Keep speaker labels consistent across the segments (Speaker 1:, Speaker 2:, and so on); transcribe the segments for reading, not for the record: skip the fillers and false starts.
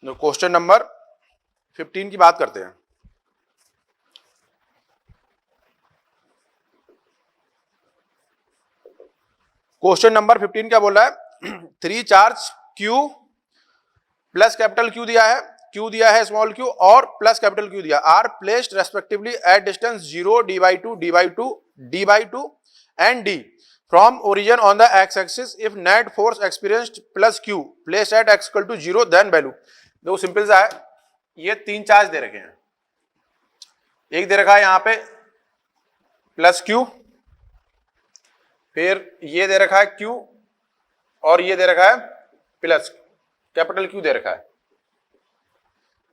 Speaker 1: Question number 15 की बात करते हैं। क्वेश्चन नंबर 15 क्या बोल रहा है? 3 charge Q plus capital Q दिया है, Q दिया है स्मॉल q और प्लस कैपिटल Q दिया, are placed respectively at distance 0, d/2, d/2, d/2 and d from origin on the x axis if net force experienced plus Q placed at x equal to 0 then value. देखो simple सा है, ये 3 charge दे रखे हैं। एक दे रखा है यहां पे प्लस Q, फिर ये दे रखा है Q और ये दे रखा है प्लस कैपिटल Q दे रखा है।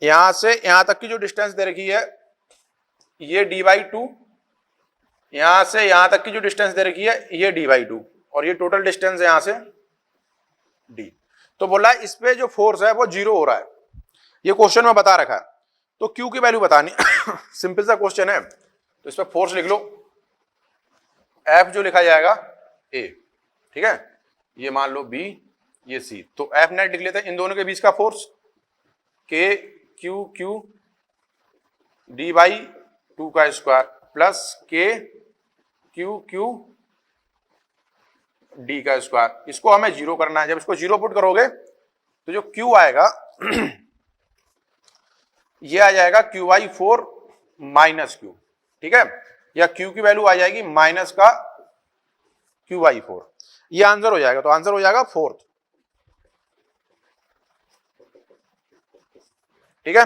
Speaker 1: यहां से यहां तक की जो डिस्टेंस दे रखी है ये d/2, यहां से यहां तक की जो डिस्टेंस दे रखी है ये d/2 और ये टोटल डिस्टेंस है यहां से d। तो बोला इस पे जो फोर्स है वो 0 हो रहा है, ये क्वेश्चन में बता रखा है। तो Q की वैल्यू बतानी सिंपल सा क्वेश्चन है, तो इस पे फोर्स लिख लो, F जो लिखा जाएगा A, ठीक है, ये मान लो B, ये C, तो F नेट लिख लेते हैं इन दोनों के बीच का फोर्स K Q d/2 का square plus K Q d का स्क्वायर। इसको हमें 0 करना है, जब इसको 0 पुट करोगे तो जो Q आएगा ये आ जाएगा Qi4 माइनस Q, ठीक है, या Q की वैल्यू आ जाएगी माइनस का Qi4, ये आंसर हो जाएगा। तो आंसर हो जाएगा 4, ठीक है।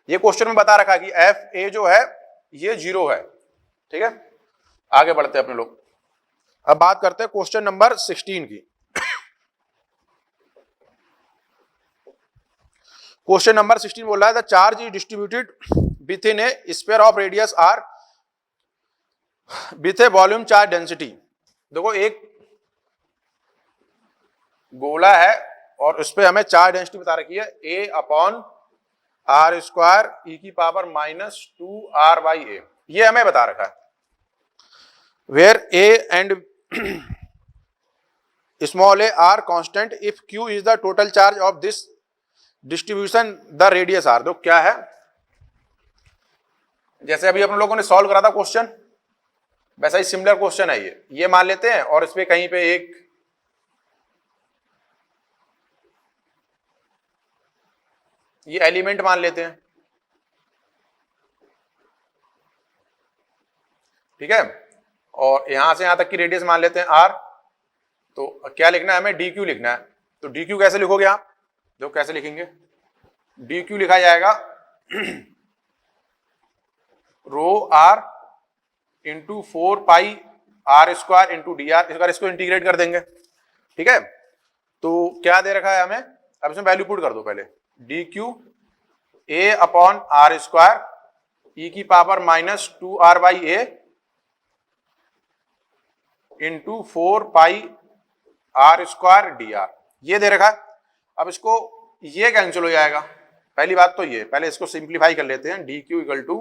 Speaker 1: ये क्वेश्चन में बता रखा कि Fa जो है ये 0 है, ठीक है। आगे बढ़ते हैं अपने लोग, अब बात करते हैं क्वेश्चन नंबर 16 की। क्वेश्चन नंबर 16 बोल रहा है the charge is distributed with in A sphere of radius r with A volume charge density. देखो एक गोला है और उस पर हमें चार्ज डेंसिटी बता रखी है a/r² e की पावर -2r/a, ये हमें बता रखा है। Where a and small a are constant if q is the total charge of this distribution the radius are. तो क्या है, जैसे अभी अपन लोगों ने सॉल्व करा था क्वेश्चन, वैसा ही सिमिलर क्वेश्चन है ये मान लेते हैं और इस पे कहीं पे एक ये एलिमेंट मान लेते हैं, ठीक है, और यहां से यहां तक की रेडियस मान लेते हैं r। तो क्या लिखना है हमें, dq लिखना है। तो dq कैसे लिखोगे आप, देखो कैसे लिखेंगे, dq लिखा जाएगा ρr into 4πr² into dr, इसको इंटीग्रेट कर देंगे, ठीक है। तो क्या दे रखा है हमें, अब इसमें वैल्यू पुट कर दो पहले, dq a/r² e की power -2r/a into 4πr² dr, ये दे रखा है। अब इसको ये कैंसिल हो जाएगा, पहली बात तो ये, पहले इसको सिंप्लीफाई कर लेते हैं, dq equal to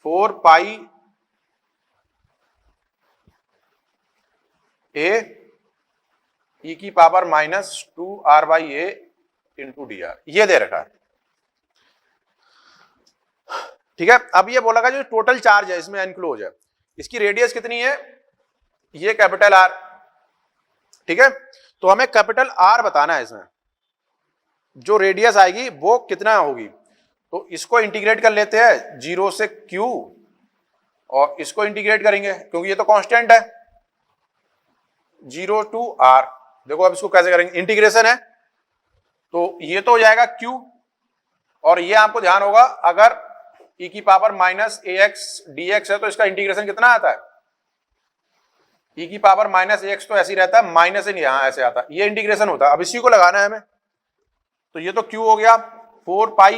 Speaker 1: 4πa e की पावर -2r/a इंटू dr, ये दे रखा है, ठीक है। अब ये बोला जो टोटल चार्ज है इसमें एनक्लोज है, इसकी रेडियस कितनी है, ये कैपिटल R, ठीक है। तो हमें कैपिटल R बताना है, इसमें जो रेडियस आएगी वो कितना होगी। तो इसको इंटीग्रेट कर लेते हैं 0 से Q और इसको इंटीग्रेट करेंगे क्योंकि ये तो कांस्टेंट है 0 टू R। देखो अब इसको कैसे करेंगे, इंटीग्रेशन है, तो ये तो हो जाएगा Q और ये आपको ध्यान होगा अगर e की पावर -ax dx है तो इसका इंटीग्रेशन कितना आता है, e की पावर -ax तो ऐसे ही रहता है, माइनस इन यहां ऐसे आता है, ये इंटीग्रेशन होता है। अब इसी को लगाना है हमें, तो ये तो q हो गया 4πa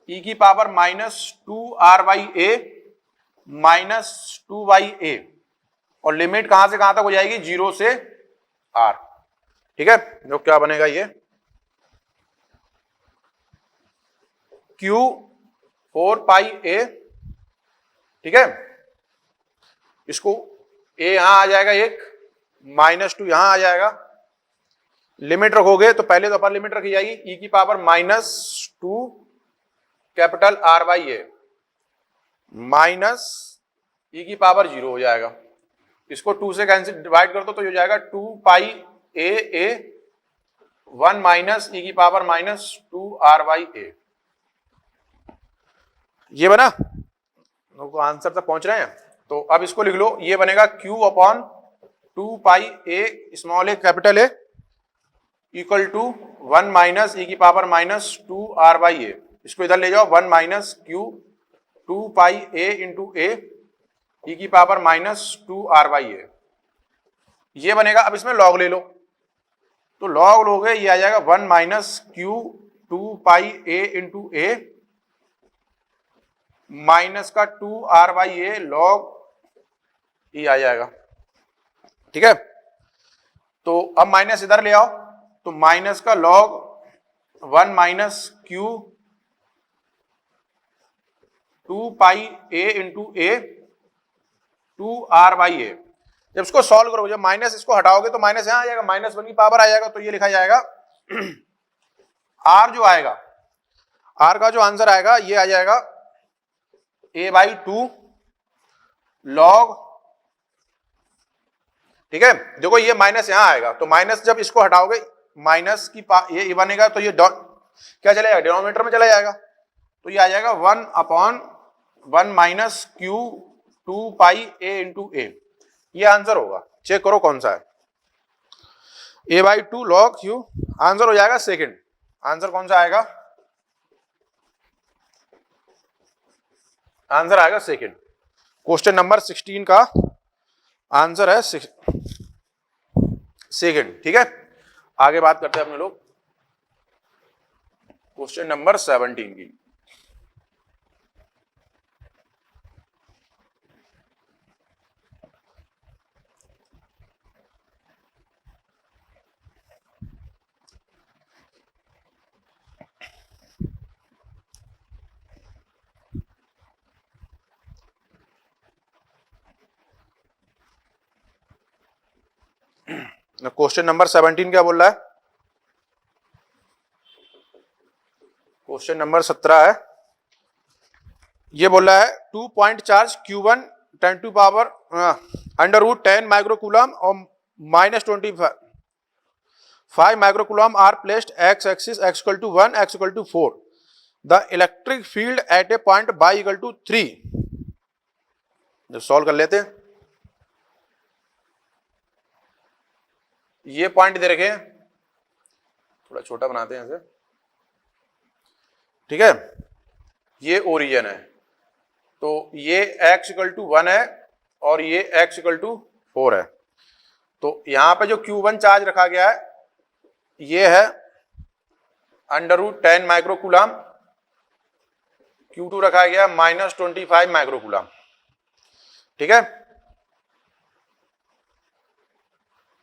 Speaker 1: e की पावर -2r/a -2/a और लिमिट कहां से कहां तक हो जाएगी, 0 से r, ठीक है। तो क्या बनेगा ये q 4πa, ठीक है, इसको a यहां आ जाएगा एक, -2 यहां आ जाएगा, लिमिट रखोगे तो पहले तो अपर लिमिट रखी जाएगी ई की power -2 capital R by A minus ई की पावर 0 हो जाएगा। इसको 2 से कैंसिल डिवाइड कर दो तो हो जाएगा 2 पाई ए 1 माइनस ई की पावर -2 आर बाई ए। ये बना, तो आंसर तक पहुंच रहे हैं। तो अब इसको लिख लो, ये बनेगा Q upon 2 pi A small A capital A equal to 1 minus ई की पावर -2 आर बाई ए। इसको इधर ले जाओ, 1 माइनस Q 2 पाई ए इंटू ए ई की पावर -2 आर बाई ए। ये बनेगा। अब इसमें लॉग ले लो, तो लॉग लोगे ये आ जाएगा 1 माइनस Q 2 पाई ए इंटू ए माइनस का 2 आर बाई ए लॉग ई आ जाएगा। ठीक है, तो अब माइनस इधर ले आओ, तो माइनस का log 1 minus Q 2 pi A into A 2 R by ए। जब इसको सॉल्व करोगे, जब माइनस इसको हटाओगे तो माइनस यहां आ जाएगा, -1 की पावर आ जाएगा। तो ये लिखा जाएगा आर जो आएगा, आर का जो आंसर आएगा ये आ जाएगा a/2 लॉग। ठीक है, देखो ये माइनस यहां आएगा, तो माइनस जब इसको हटाओगे माइनस की ये बनेगा, तो ये क्या चलेगा, डिनोमिनेटर में चला जाएगा। तो ये आ जाएगा 1 अपॉन 1 माइनस Q 2 पाई ए इंटू ए। ये आंसर होगा, चेक करो कौन सा है। a/2 लॉग Q आंसर हो जाएगा सेकंड। आंसर कौन सा आएगा, आंसर आएगा सेकंड। क्वेश्चन नंबर 16 का आंसर है सेकंड। ठीक है, आगे बात करते हैं अपने लोग क्वेश्चन नंबर 17 की। क्वेश्चन नंबर 17 क्या बोल रहा है, क्वेश्चन नंबर 17 है। ये बोल रहा है 2 point charge Q1 10 to power √10 microcoulomb और -25 microcoulomb are placed x axis x equal to 1 x equal to 4। The electric field at A point y equal to 3। जब सॉल्व कर लेते हैं, ये पॉइंट दे रखे हैं, थोड़ा छोटा बनाते हैं इसे। ठीक है, ये ओरिजिन है, तो ये x इक्वल टू 1 है और ये x इक्वल टू 4 है। तो यहां पे जो Q1 चार्ज रखा गया है ये है √10 माइक्रोकूलम, Q2 रखा गया -25 माइक्रोकूलम। ठीक है,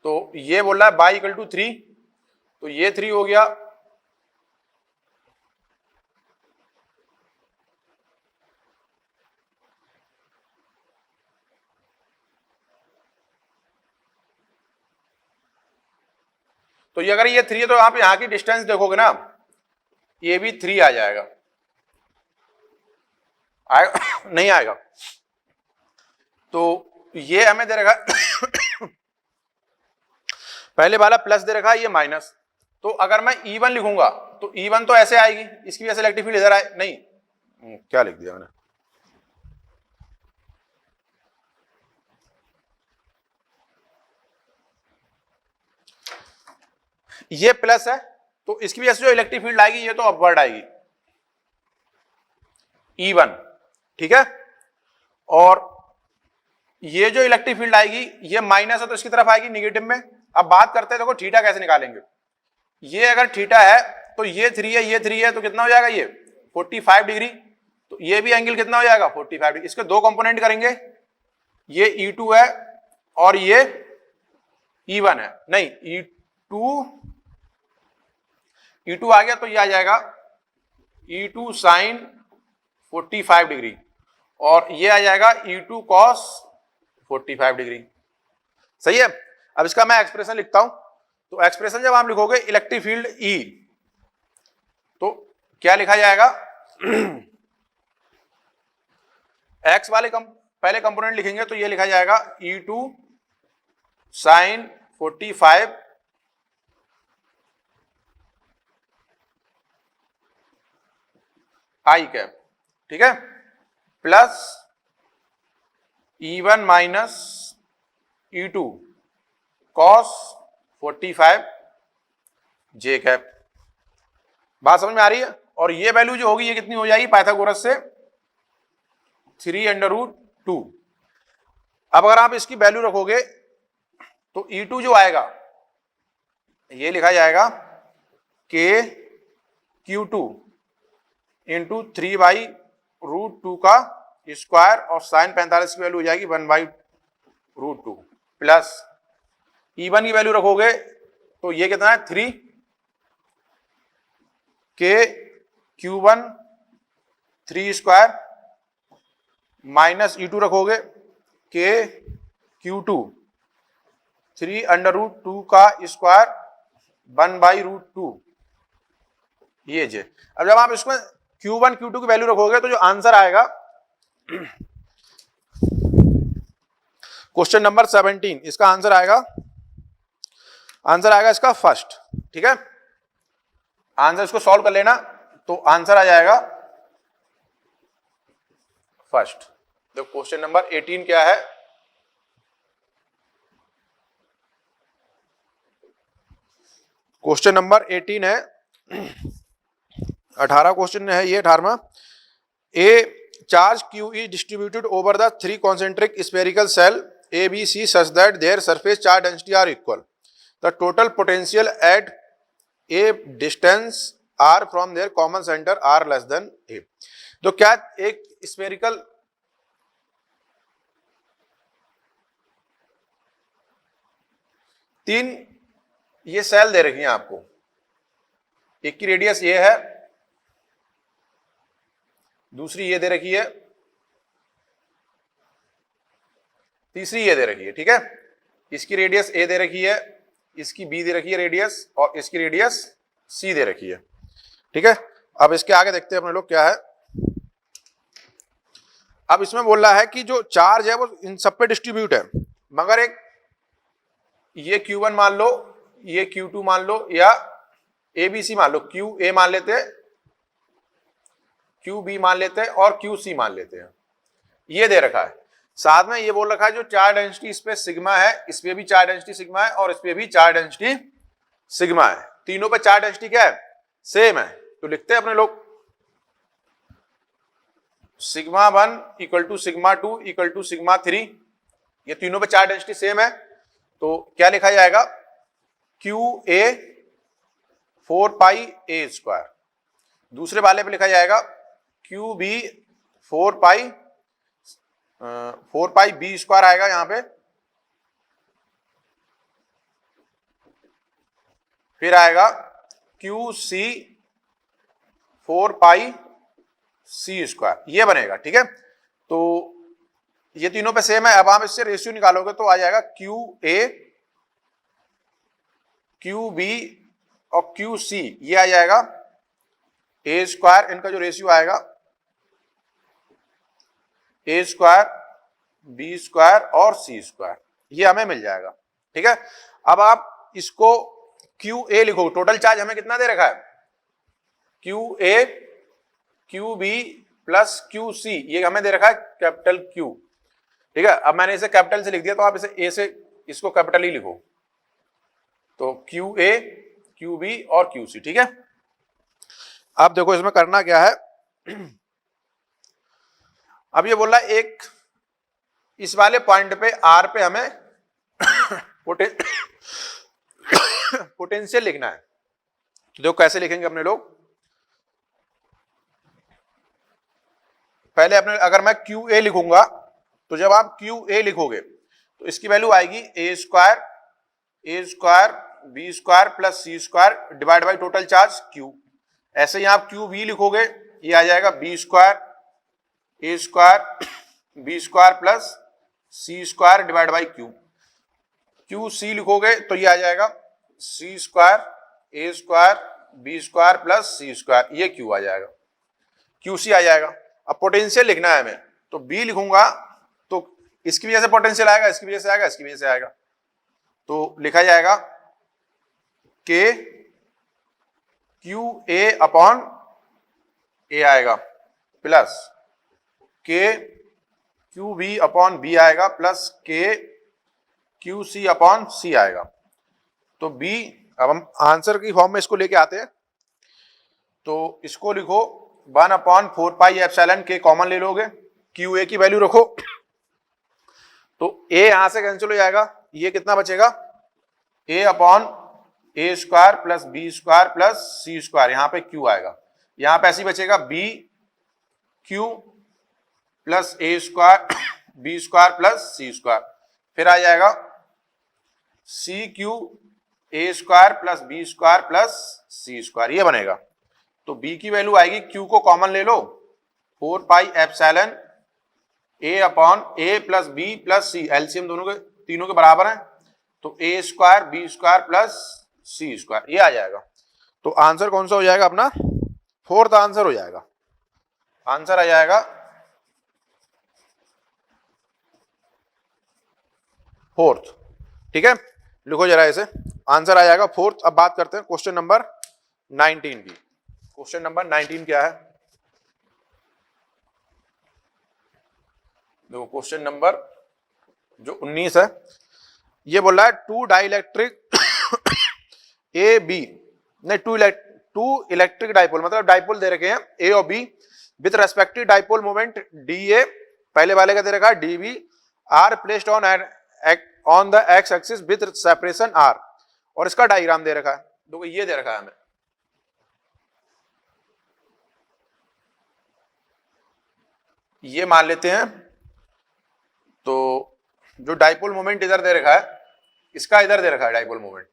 Speaker 1: तो ये बोल रहा है y इक्वल टू 3, तो ये 3 हो गया। तो ये अगर ये 3 है तो आप यहां की डिस्टेंस देखोगे ना, ये भी 3 आ जाएगा, आएगा नहीं आएगा। तो ये हमें दे रखा पहले वाला प्लस दे रखा है, ये माइनस। तो अगर मैं E1 लिखूंगा तो E1 तो ऐसे आएगी, इसकी वजह से इलेक्ट्रिक फील्ड इधर आए नहीं, क्या लिख दिया मैंने, ये प्लस है तो इसकी वजह से जो इलेक्ट्रिक फील्ड आएगी ये तो अपवर्ड आएगी E1। ठीक है, और ये जो इलेक्ट्रिक फील्ड आएगी ये माइनस है तो इसकी तरफ आएगी निगेटिव में। अब बात करते हैं, देखो थीटा कैसे निकालेंगे। ये अगर थीटा है तो ये 3 है, ये 3 है, तो कितना हो जाएगा, ये 45 डिग्री। तो ये भी एंगल कितना हो जाएगा, 45 डिग्री। इसके दो कंपोनेंट करेंगे, ये E2 है और ये E1 है, नहीं E2 आ गया तो ये आ जाएगा E2 साइन 45 डिग्री और ये आ जाएगा E2 कॉस 45 डिग्री। सही है। अब इसका मैं एक्सप्रेशन लिखता हूं, तो एक्सप्रेशन जब आप लिखोगे इलेक्ट्रिक फील्ड ई, तो क्या लिखा जाएगा? एक्स वाले पहले कंपोनेंट लिखेंगे तो ये लिखा जाएगा E2 sin 45 आई कैप, ठीक है, plus E1 minus E2 cos 45 जे कैप। बात समझ में आ रही है? और ये वैल्यू जो होगी ये कितनी हो जाएगी पाइथागोरस से? 3√2। अब अगर आप इसकी वैल्यू रखोगे तो E2 जो आएगा ये लिखा जाएगा K Q2 इंटू 3/√2 का स्क्वायर और साइन 45 की वैल्यू हो जाएगी 1/√2 प्लस E1 की वैल्यू रखोगे तो ये कितना है 3 K Q1 3 square minus E2 रखोगे K Q2 3√2 का स्क्वायर 1/√2 ये जे। अब जब आप इसमें Q1 Q2 की वैल्यू रखोगे तो जो आंसर आएगा क्वेश्चन नंबर 17, इसका आंसर आएगा इसका फर्स्ट, ठीक है। आंसर इसको सॉल्व कर लेना तो आंसर आ जाएगा फर्स्ट। तो क्वेश्चन नंबर 18 क्या है? क्वेश्चन नंबर 18 है, 18 क्वेश्चन है ये, 18वां। ए charge Q is distributed over the 3 concentric spherical cell A, B, C such that their surface charge density are equal. The total potential at a distance r from their common center r less than a. तो क्या एक spherical तीन ये cell दे रखी है आपको, एक की रेडियस ये है, दूसरी ये दे रखी है, तीसरी ये दे रखी है, ठीक है। इसकी रेडियस ए दे रखी है, इसकी बी दे रखी है रेडियस, और इसकी रेडियस सी दे रखी है, ठीक है। अब इसके आगे देखते हैं अपने लोग क्या है। अब इसमें बोल रहा है कि जो चार्ज है वो इन सब पे डिस्ट्रीब्यूट है, मगर एक ये Q1 मान लो, ये Q2 मान लो, या ABC मान लो, QA मान लेते हैं, QB मान लेते हैं और QC मान लेते हैं। ये दे रखा है, साथ में ये बोल रखा है जो चार्ज डेंसिटी इस पे सिग्मा है, इस पे भी चार्ज डेंसिटी सिग्मा है, और इस पे भी चार्ज डेंसिटी सिग्मा है। तीनों पे चार्ज डेंसिटी क्या है? सेम है। तो लिखते हैं अपने लोग sigma 1 equal to sigma 2 equal to sigma 3, ये तीनों पे चार्ज डेंसिटी सेम है। तो क्या लिखा जाएगा? QA 4πa²। दूसरे वाले पे लिखा जाएगा QB 4πb² आएगा यहां पे, फिर आएगा QC 4πc², ये बनेगा, ठीक है। तो ये तीनों पे सेम है। अब आप इससे रेशियो निकालोगे तो आ जाएगा QA QB और QC, ये आ जाएगा A², इनका जो रेशियो आएगा A², B² और C², ये हमें मिल जाएगा, ठीक है। अब आप इसको QA लिखो, टोटल चार्ज हमें कितना दे रखा है? QA QB प्लस QC, ये हमें दे रखा है कैपिटल Q, ठीक है। अब मैंने इसे कैपिटल से लिख दिया, तो आप इसे A से इसको कैपिटल ही लिखो, तो QA QB और QC, ठीक है। अब देखो इसमें करना क्या है। अब ये बोल रहा है एक इस वाले पॉइंट पे R पे हमें पोटेंशियल लिखना है। तो देखो कैसे लिखेंगे अपने लोग। पहले अपने अगर मैं QA लिखूंगा तो जब आप QA लिखोगे तो इसकी वैल्यू आएगी A² B² plus C² divide by total charge Q। ऐसे ही आप QB लिखोगे, ये आ जाएगा B² A² B² plus C² divide by Q। QC लिखोगे तो ये आ जाएगा सी स्क्वायर ए स्क्वायर बी स्क्वायर प्लस सी स्क्वायर, ये क्यू आ जाएगा, क्यू सी आ जाएगा। अब पोटेंशियल लिखना है हमें, तो बी लिखूंगा तो इसकी वजह से पोटेंशियल आएगा, इसकी वजह से आएगा, इसकी वजह से आएगा, तो लिखा जाएगा के क्यू ए अपॉन ए आएगा plus k Q B upon B आएगा plus k Q C upon सी आएगा। तो बी, अब हम आंसर की फॉर्म में इसको लेके आते हैं, तो इसको लिखो 1/4 पाई के कॉमन ले लोगे, क्यू ए की वैल्यू रखो, तो ए यहां से कैंसिल हो जाएगा, ये कितना बचेगा ए अपॉन ए square plus B square plus सी स्क्वायर, यहां पे क्यू आएगा, यहां पे ऐसे ही बचेगा बी क्यू प्लस ए स्क्वायर बी स्क्वायर प्लस सी स्क्वायर, फिर आ जाएगा C Q A square plus B square plus C square, ये बनेगा। तो बी की वैल्यू आएगी, क्यू को कॉमन ले लो, 4 पाई ए अपॉन ए प्लस बी प्लस सी, एलसीएम दोनों के तीनों के बराबर है, तो ए स्क्वायर बी स्क्वायर प्लस सी स्क्वायर, ये आ जाएगा। तो आंसर कौन सा हो जाएगा अपना, फोर्थ आंसर हो जाएगा, आंसर आ जाएगा फोर्थ। ठीक है, लिखो जरा इसे, आंसर आ जाएगा फोर्थ। अब बात करते हैं क्वेश्चन नंबर 19 की। क्वेश्चन नंबर 19 क्या है, देखो क्वेश्चन नंबर जो 19 है, ये बोल रहा है टू डाइलेक्ट्रिक ए बी, नहीं टू इलेक्ट्रिक डाइपोल, मतलब डाइपोल दे रखे हैं ए और be with respective dipole moment D A, पहले वाले का दे रखा है D B, are placed on the x axis with separation are, और इसका डायग्राम दे रखा है, देखो ये दे रखा है हमें, ये मान लेते हैं। तो जो डाइपोल मोमेंट इधर दे रखा है, इसका इधर दे रखा है डाइपोल मोमेंट,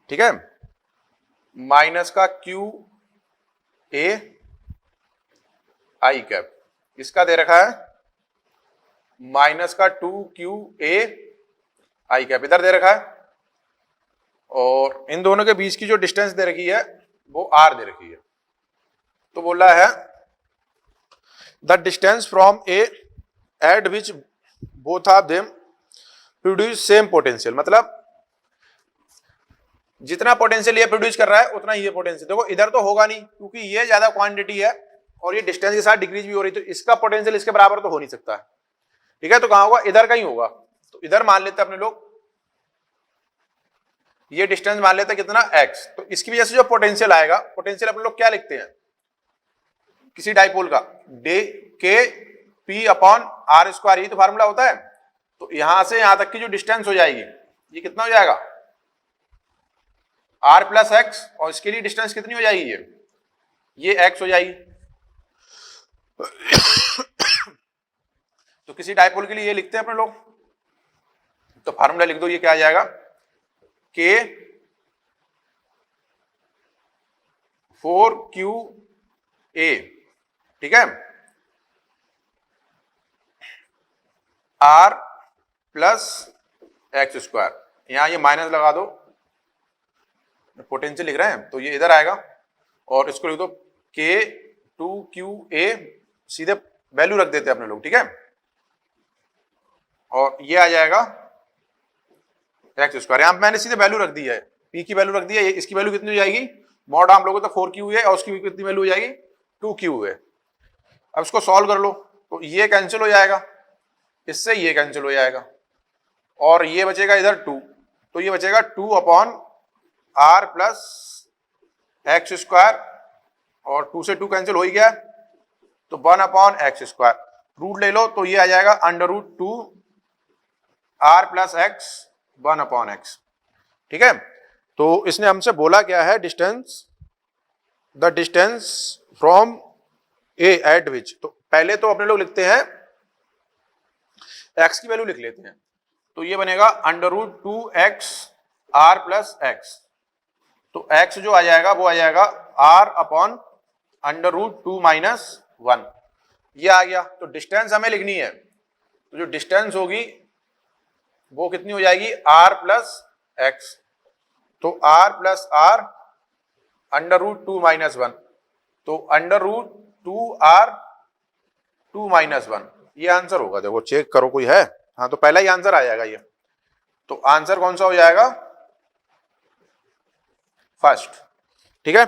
Speaker 1: ठीक है, माइनस का क्यू ए आई कैप, इसका दे रखा है माइनस का 2q ए आई कैप, इधर दे रखा है, और इन दोनों के बीच की जो डिस्टेंस दे रखी है वो आर दे रखी है। तो बोल रहा है the distance from A eight which both of them produce same potential, मतलब जितना पोटेंशियल ये प्रोड्यूस कर रहा है उतना ये पोटेंशियल, देखो इधर तो होगा नहीं क्योंकि ये ज्यादा क्वांटिटी है और ये डिस्टेंस के साथ डिक्रीज भी हो रही, तो इसका पोटेंशियल इसके बराबर तो हो नहीं सकता है, ठीक है, तो कहां होगा, इधर का ही होगा। तो इधर मान लेते हैं अपने लोग, ये डिस्टेंस मान लेते हैं कितना x, तो इसकी वजह से जो पोटेंशियल आएगा, पोटेंशियल अपने लोग क्या लिखते हैं किसी डाइपोल का, डे के पी अपॉन आर स्क्वायर, ये तो फार्मूला होता है। तो यहां से यहां तक की जो डिस्टेंस हो जाएगी ये कितना हो जाएगा r प्लस एक्स, और इसके लिए डिस्टेंस कितनी हो जाएगी, ये x हो जाएगी। तो किसी डाइपोल के लिए ये लिखते हैं अपने लोग, तो फार्मूला लिख दो, ये क्या आ जाएगा के 4q a, ठीक है, r प्लस एक्स स्क्वायर, यहां ये माइनस लगा दो, पोटेंशियल लिख रहे हैं तो ये इधर आएगा, और इसको लिख दो के 2q a, सीधे वैल्यू रख देते हैं अपने लोग, ठीक है, और ये आ जाएगा एक्स स्क्वायर, यहां पे मैंने सीधे वैल्यू रख दी है, पी की वैल्यू रख दी है, इसकी वैल्यू कितनी हो जाएगी, मॉड हम लोगों तो 4q है, और उसकी कितनी वैल्यू हो जाएगी 2q है। अब इसको सॉल्व कर लो, तो ये कैंसिल हो जाएगा, इससे ये कैंसिल हो जाएगा, और ये बचेगा इधर 2, तो ये बचेगा 2 upon are plus x square, और 2 से 2 कैंसिल हो ही गया, तो 1 अपॉन एक्स स्क्वायर, रूट ले लो, तो ये आ जाएगा under root 2 are plus x 1 upon x, ठीक है। तो इसने हमसे बोला क्या है, distance, the distance from A eight विच, तो पहले तो अपने लोग लिखते हैं एक्स की वैल्यू लिख लेते हैं, तो ये बनेगा under root 2x are plus x, तो x जो आ जाएगा वो आ जाएगा r upon under root 2 minus 1, ये आ गया। तो डिस्टेंस हमें लिखनी है, तो जो डिस्टेंस होगी वो कितनी हो जाएगी r प्लस एक्स, तो r plus are under root 2 minus 1, तो अंडर रूट 2r 2 माइनस 1, ये आंसर होगा। देखो चेक करो कोई है, हाँ तो पहला ही आंसर आ जाएगा ये। तो आंसर कौन सा हो जाएगा? फर्स्ट। ठीक है,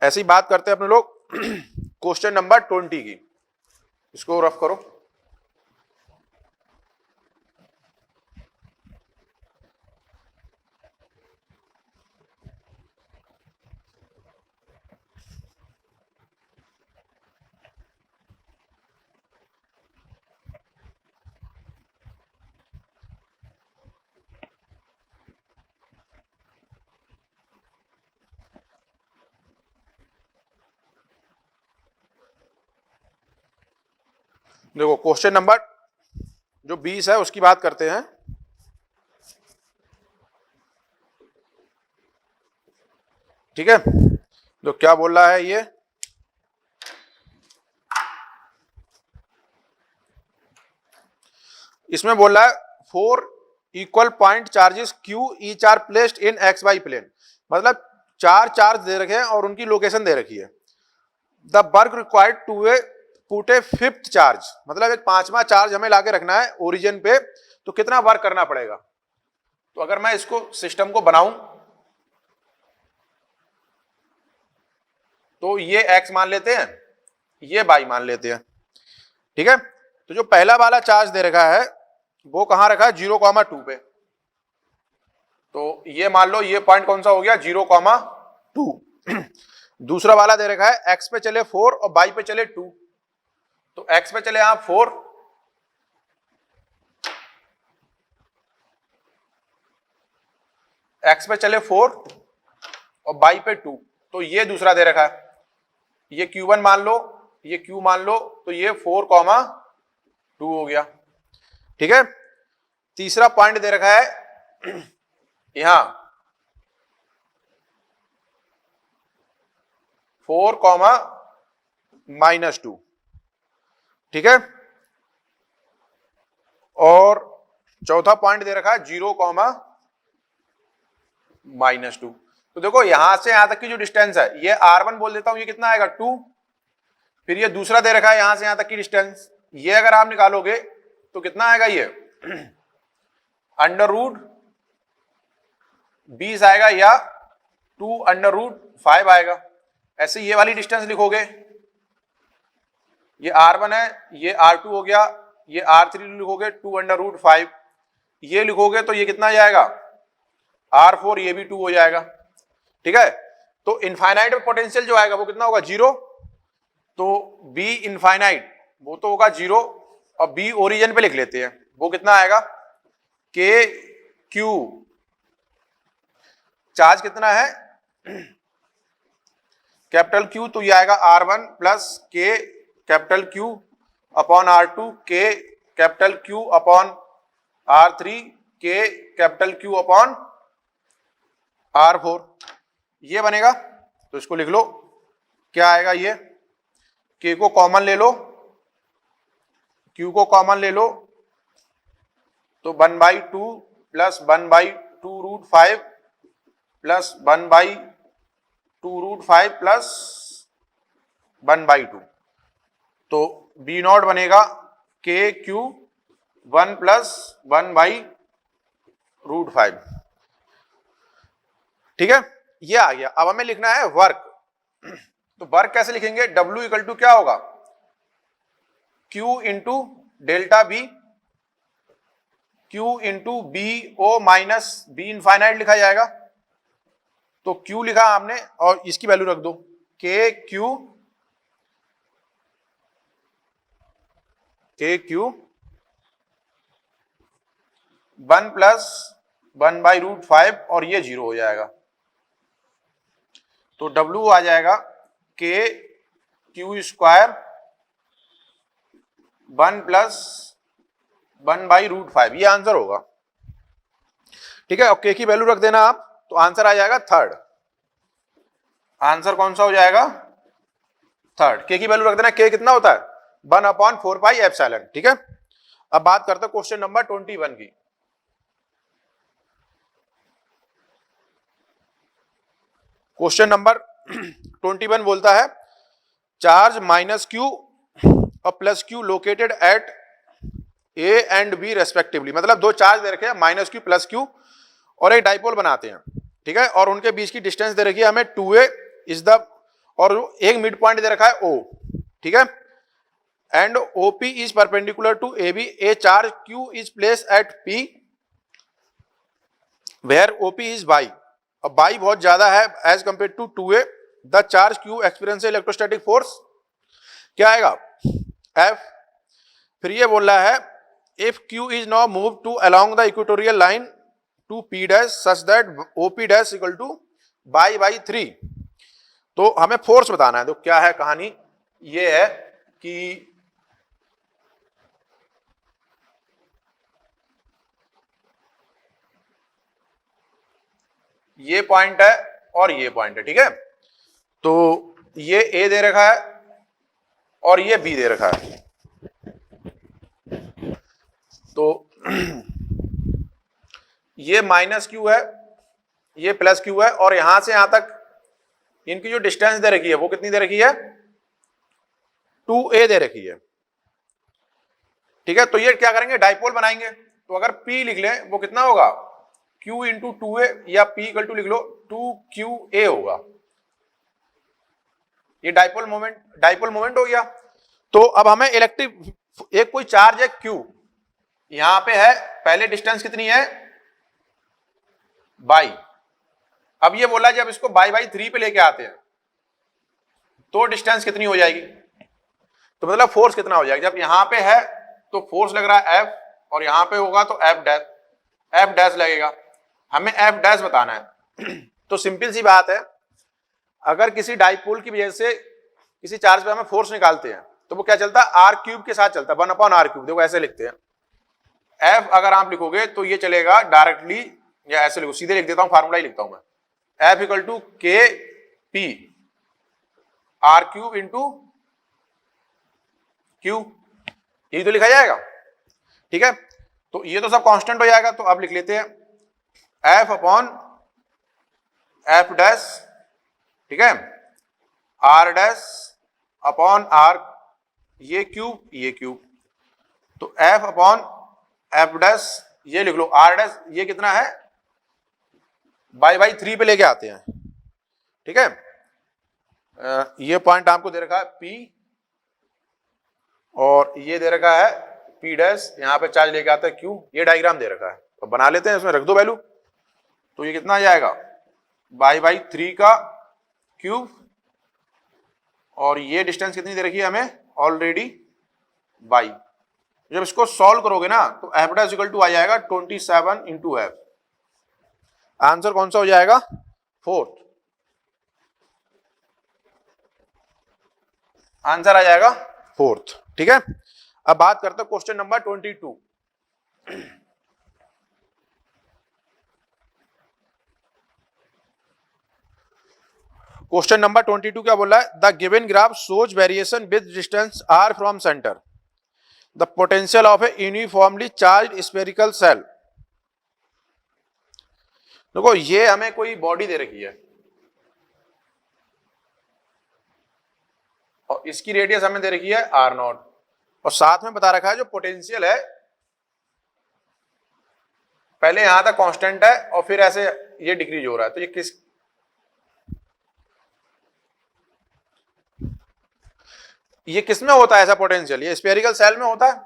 Speaker 1: ऐसी बात करते हैं अपने लोग क्वेश्चन नंबर 20 की। इसको रफ करो। देखो क्वेश्चन नंबर जो 20 है उसकी बात करते हैं। ठीक है, तो क्या बोल रहा है ये? इसमें बोल रहा है 4 equal point charges Q each are placed in x Y plane, मतलब 4 चार्ज दे रखे हैं और उनकी लोकेशन दे रखी है। The work required to A put A fifth charge, मतलब एक 5वां चार्ज हमें लाके रखना है ओरिजिन पे, तो कितना वर्क करना पड़ेगा? तो अगर मैं इसको सिस्टम को बनाऊं तो ये x मान लेते हैं, ये y मान लेते हैं। ठीक है, तो जो पहला वाला चार्ज दे रखा है वो कहां रखा है? 0,2 पे। तो ये मान लो ये पॉइंट कौन सा हो गया? 0,2। दूसरा वाला दे रखा है x पे चले 4 और y पे चले 2, तो x पे चले यहां 4, x पे चले 4 और y पे 2, तो ये दूसरा दे रखा है, ये Q1 मान लो, ये Q मान लो, तो ये 4,2 हो गया। ठीक है, तीसरा पॉइंट दे रखा है यहां 4,-2। ठीक है, और चौथा पॉइंट दे रखा है 0,-2। तो देखो यहां से यहां तक की जो डिस्टेंस है ये r1 बोल देता हूं, ये कितना आएगा? 2। फिर ये दूसरा दे रखा है यहां से यहां तक की डिस्टेंस, ये अगर आप निकालोगे तो कितना आएगा? ये अंडर रूट 20 आएगा या 2 अंडर रूट 5 आएगा। ऐसे ये वाली डिस्टेंस लिखोगे, ये r1 है, ये r2 हो गया, ये r3 लिखोगे 2 अंडर रूट 5, ये लिखोगे तो ये कितना जाएगा? r4, ये भी 2 हो जाएगा। ठीक है, तो इनफाइनाइट में पोटेंशियल जो आएगा वो कितना होगा? 0। तो b इनफाइनाइट वो तो होगा 0, और b ओरिजिन पे लिख लेते हैं, वो कितना आएगा? k q, चार्ज कितना है? कैपिटल Q, तो ये आएगा R1 plus K capital Q upon R2, K capital Q upon R3, K capital Q upon R4, ये बनेगा। तो इसको लिख लो, क्या आएगा? ये K को कॉमन ले लो, Q को कॉमन ले लो, तो 1/2 plus 1/2 root 5 plus 1/2 root 5 plus 1/2, तो B नॉट बनेगा KQ 1 प्लस 1/√5। ठीक है, ये आ गया। अब हमें लिखना है वर्क, तो वर्क कैसे लिखेंगे? W इक्वल टू क्या होगा? Q into delta B, Q into B O minus B infinite लिखा जाएगा। तो Q लिखा आपने और इसकी वैल्यू रख दो, KQ 1 प्लस 1/√5 और ये 0 हो जाएगा। तो W आ जाएगा KQ स्क्वायर 1 प्लस 1/√5, ये आंसर होगा। ठीक है, और K की वैल्यू रख देना आप, तो आंसर आ जाएगा थर्ड। आंसर कौन सा हो जाएगा? थर्ड। K की वैल्यू रख देना, K कितना होता है? 1/4πε। ठीक है, अब बात करते हैं क्वेश्चन नंबर 21 की। क्वेश्चन नंबर 21 बोलता है चार्ज माइनस क्यू और plus Q located at A and B respectively, मतलब दो चार्ज दे रखे हैं माइनस क्यू प्लस क्यू और एक डाइपोल बनाते हैं, ठीक है, और उनके बीच की डिस्टेंस दे रखी है हमें 2a इज द, और एक मिड पॉइंट दे रखा है O, ठीक है, and OP is perpendicular to AB, A charge Q is place at P where OP is by, अब बाई बहुत ज्यादा है as compare to 2a, the charge Q experience electrostatic force क्या आएगा F। फिर ये बोल रहा है if Q is now move to along the equatorial line to P dash such that OP dash equal two by by 3, तो हमें force बताना है। तो क्या है कहानी, ये है कि ये पॉइंट है और ये पॉइंट है, ठीक है, तो ये A दे रखा है और ये B दे रखा है, तो ये माइनस क्यू है, ये प्लस क्यू है, और यहां से यहां तक इनकी जो डिस्टेंस दे रखी है वो कितनी दे रखी है 2a दे रखी है, ठीक है, तो ये क्या करेंगे डाइपोल बनाएंगे, तो अगर P लिख लें वो कितना होगा Q इंटू 2a या P इक्वल टू लिख लो 2QA होगा, ये डाइपोल मोमेंट हो गया। तो अब हमें इलेक्ट्रिक, एक कोई चार्ज है Q, यहां पे है, पहले डिस्टेंस कितनी है बाई, अब ये बोला जब इसको बाई बाई 3 पे लेके आते हैं तो डिस्टेंस कितनी हो जाएगी, तो मतलब फोर्स कितना हो जाएगा, जब यहां पे है तो फोर्स लग रहा है F और यहां पे होगा तो F डैश लगेगा, हमें F डैश बताना है। तो सिंपल सी बात है, अगर किसी डाइपोल की वजह से किसी चार्ज पे हमें फोर्स निकालते हैं तो वो क्या चलता है आर क्यूब के साथ चलता है, 1/r³, देखो ऐसे लिखते हैं, F अगर आप लिखोगे तो ये चलेगा डायरेक्टली, या ऐसे लिखो, सीधे लिख देता हूं, फार्मूला ही लिखता हूं मैं, F equal to KP r³ into Q, यही तो लिखा जाएगा, ठीक है, तो ये तो सब कांस्टेंट हो जाएगा, तो अब लिख लेते हैं F अपॉन F डैश, ठीक है, R डैश अपॉन R, ये क्यूब, तो F अपॉन F डैश, ये लिख लो R डैश, ये कितना है बाई बाई 3 पे लेके आते हैं, ठीक है, ये पॉइंट आपको दे रखा है P और ये दे रखा है P डैश, यहां पे चार्ज लेके आता है Q, ये डायग्राम दे रखा है, तो बना लेते हैं, इसमें रख दो वैल्यू, तो ये कितना आ जाएगा बाई बाई 3 का क्यूब, और ये डिस्टेंस कितनी दे रखी है हमें ऑलरेडी बाई, जब इसको सॉल्व करोगे ना तो F डैश इक्वल टू आ जाएगा 27 इंटू F, आंसर कौन सा हो जाएगा 4th, आंसर आ जाएगा 4th, ठीक है। अब बात करते हैं क्वेश्चन नंबर 22। क्वेश्चन नंबर 22 क्या बोला है, the given graph shows variation with distance r from centre, the potential of A uniformly charge spherical shell. देखो ये हमें कोई बॉडी दे रखी है और इसकी रेडियस हमें दे रखी है r0, और साथ में बता रखा है जो पोटेंशियल है पहले यहां तक कांस्टेंट है और फिर ऐसे ये डिक्रीज हो रहा है, तो ये किस में होता है ऐसा पोटेंशियल, ये स्फेरिकल सेल में होता है,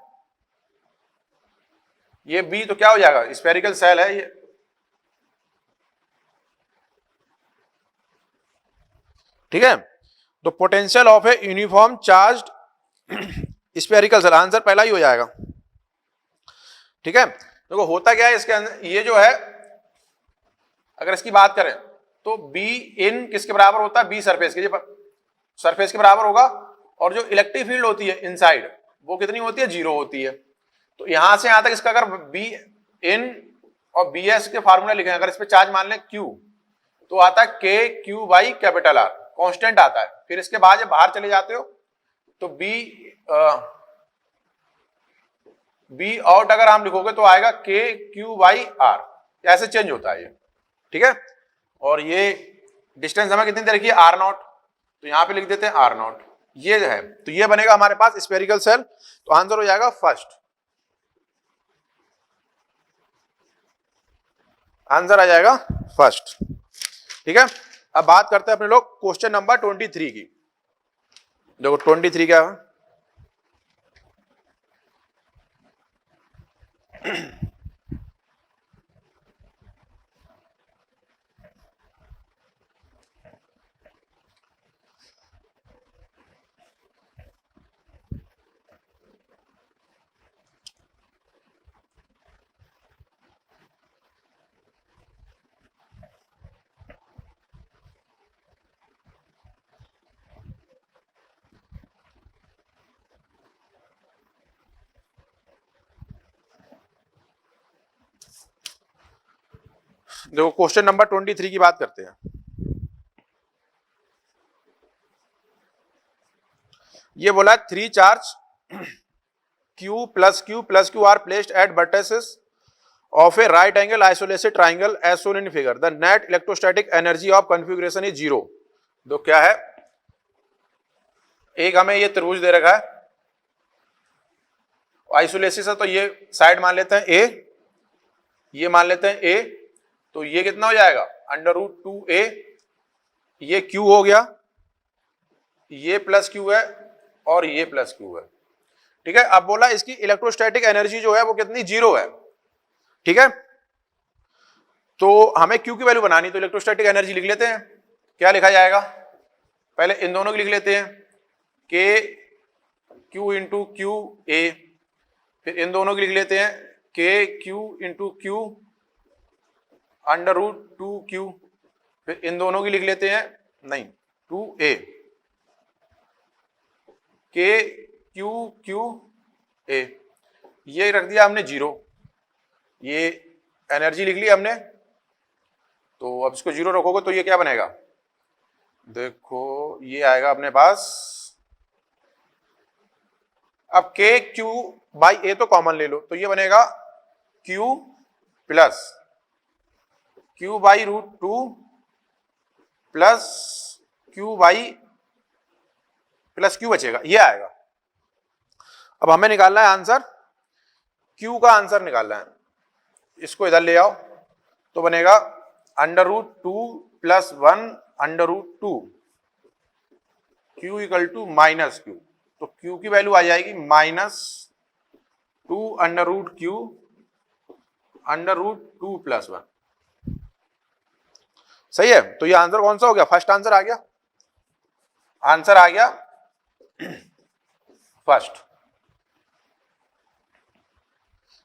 Speaker 1: ये बी तो क्या हो जाएगा स्फेरिकल सेल है ये, ठीक है, तो potential of a uniform charged spherical shell, answer पहला ही हो जाएगा, ठीक है। देखो होता क्या है इसके अंदर, ये जो है अगर इसकी बात करें तो बी इन किसके बराबर होता है, बी सरफेस के बराबर होगा, और जो इलेक्ट्रिक फील्ड होती है इनसाइड वो कितनी होती है 0 होती है, तो यहां से यहां तक इसका अगर बी इन और बी एस के फार्मूला लिखें, अगर इस पे चार्ज मान लें क्यू तो आता है के Q by capital R, constant आता है, फिर इसके बाद जब बाहर चले जाते हो तो बी आउट अगर हम लिखोगे तो आएगा के क्यू बाई आर, ऐसे चेंज होता है ये, ठीक है, और ये डिस्टेंस हमें कितनी दे रखी है, आर नॉट, तो यहां पे लिख देते हैं आर नॉट, ये जो है, तो ये बनेगा हमारे पास स्फेरिकल सेल, तो आंसर हो जाएगा फर्स्ट, आंसर आ जाएगा फर्स्ट। ठीक है, अब बात करते हैं अपने लोग क्वेश्चन नंबर 23 की। देखो 23 क्या है, देखो क्वेश्चन नंबर 23 की बात करते हैं। ये बोला 3 charge Q plus Q are placed at vertices of a right angle isosceles triangle as shown in figure. The net electrostatic energy of configuration is 0. तो क्या है, एक हमें ये त्रिभुज दे रखा है, आइसोलेसिस है, तो ये साइड मान लेते हैं A, ये मान लेते हैं A, तो ये कितना हो जाएगा √2a, ये Q हो गया, ये प्लस Q है और ये प्लस Q है। ठीक है, अब बोला इसकी इलेक्ट्रोस्टैटिक एनर्जी जो है वो कितनी, 0 है। ठीक है, तो हमें Q की वैल्यू बनानी, तो इलेक्ट्रोस्टैटिक एनर्जी लिख लेते हैं। क्या लिखा जाएगा, पहले इन दोनों की लिख लेते हैं, K Q into Q A, फिर इन दोनों की लिख लेते हैं K Q into Q √2Q, फिर इन दोनों की लिख लेते हैं, नहीं 2a, K Q A, ये रख दिया हमने 0, ये एनर्जी लिख ली हमने, तो अब इसको 0 रखोगे तो ये क्या बनेगा, देखो ये आएगा अपने पास, अब K Q बाई A तो कॉमन ले लो, तो ये बनेगा Q plus Q by √2 plus Q by plus Q बचेगा, ये आएगा। अब हमें निकालना है आंसर, Q का आंसर निकालना है, इसको इधर ले आओ, तो बनेगा √2 plus 1 √2 Q equal to minus Q, तो Q की वैल्यू आ जाएगी -2 √Q √2 प्लस 1। सही है, तो ये आंसर कौन सा हो गया, फर्स्ट आंसर आ गया, आंसर आ गया फर्स्ट।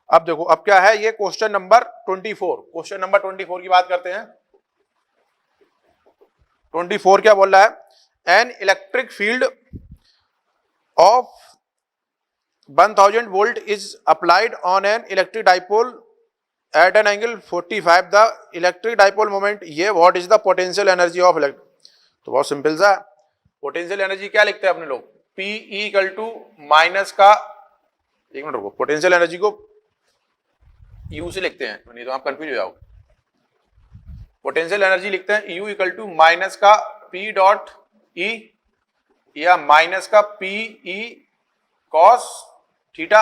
Speaker 1: अब देखो अब क्या है, ये क्वेश्चन नंबर 24, क्वेश्चन नंबर 24 की बात करते हैं। 24 क्या बोल रहा है, an electric field of 1000 volt is applied on an electric dipole at an angle 45, the electric dipole moment, ये what is the potential energy of electric, तो बहुत सिंपल सा, पोटेंशियल एनर्जी क्या लिखते हैं अपने लोग, P इक्वल टू माइनस का, एक मिनट रुको, पोटेंशियल एनर्जी को U से लिखते हैं, नहीं तो आप कंफ्यूज हो जाओगे, पोटेंशियल एनर्जी लिखते हैं U इक्वल टू माइनस का P डॉट E या माइनस का P E cos थीटा,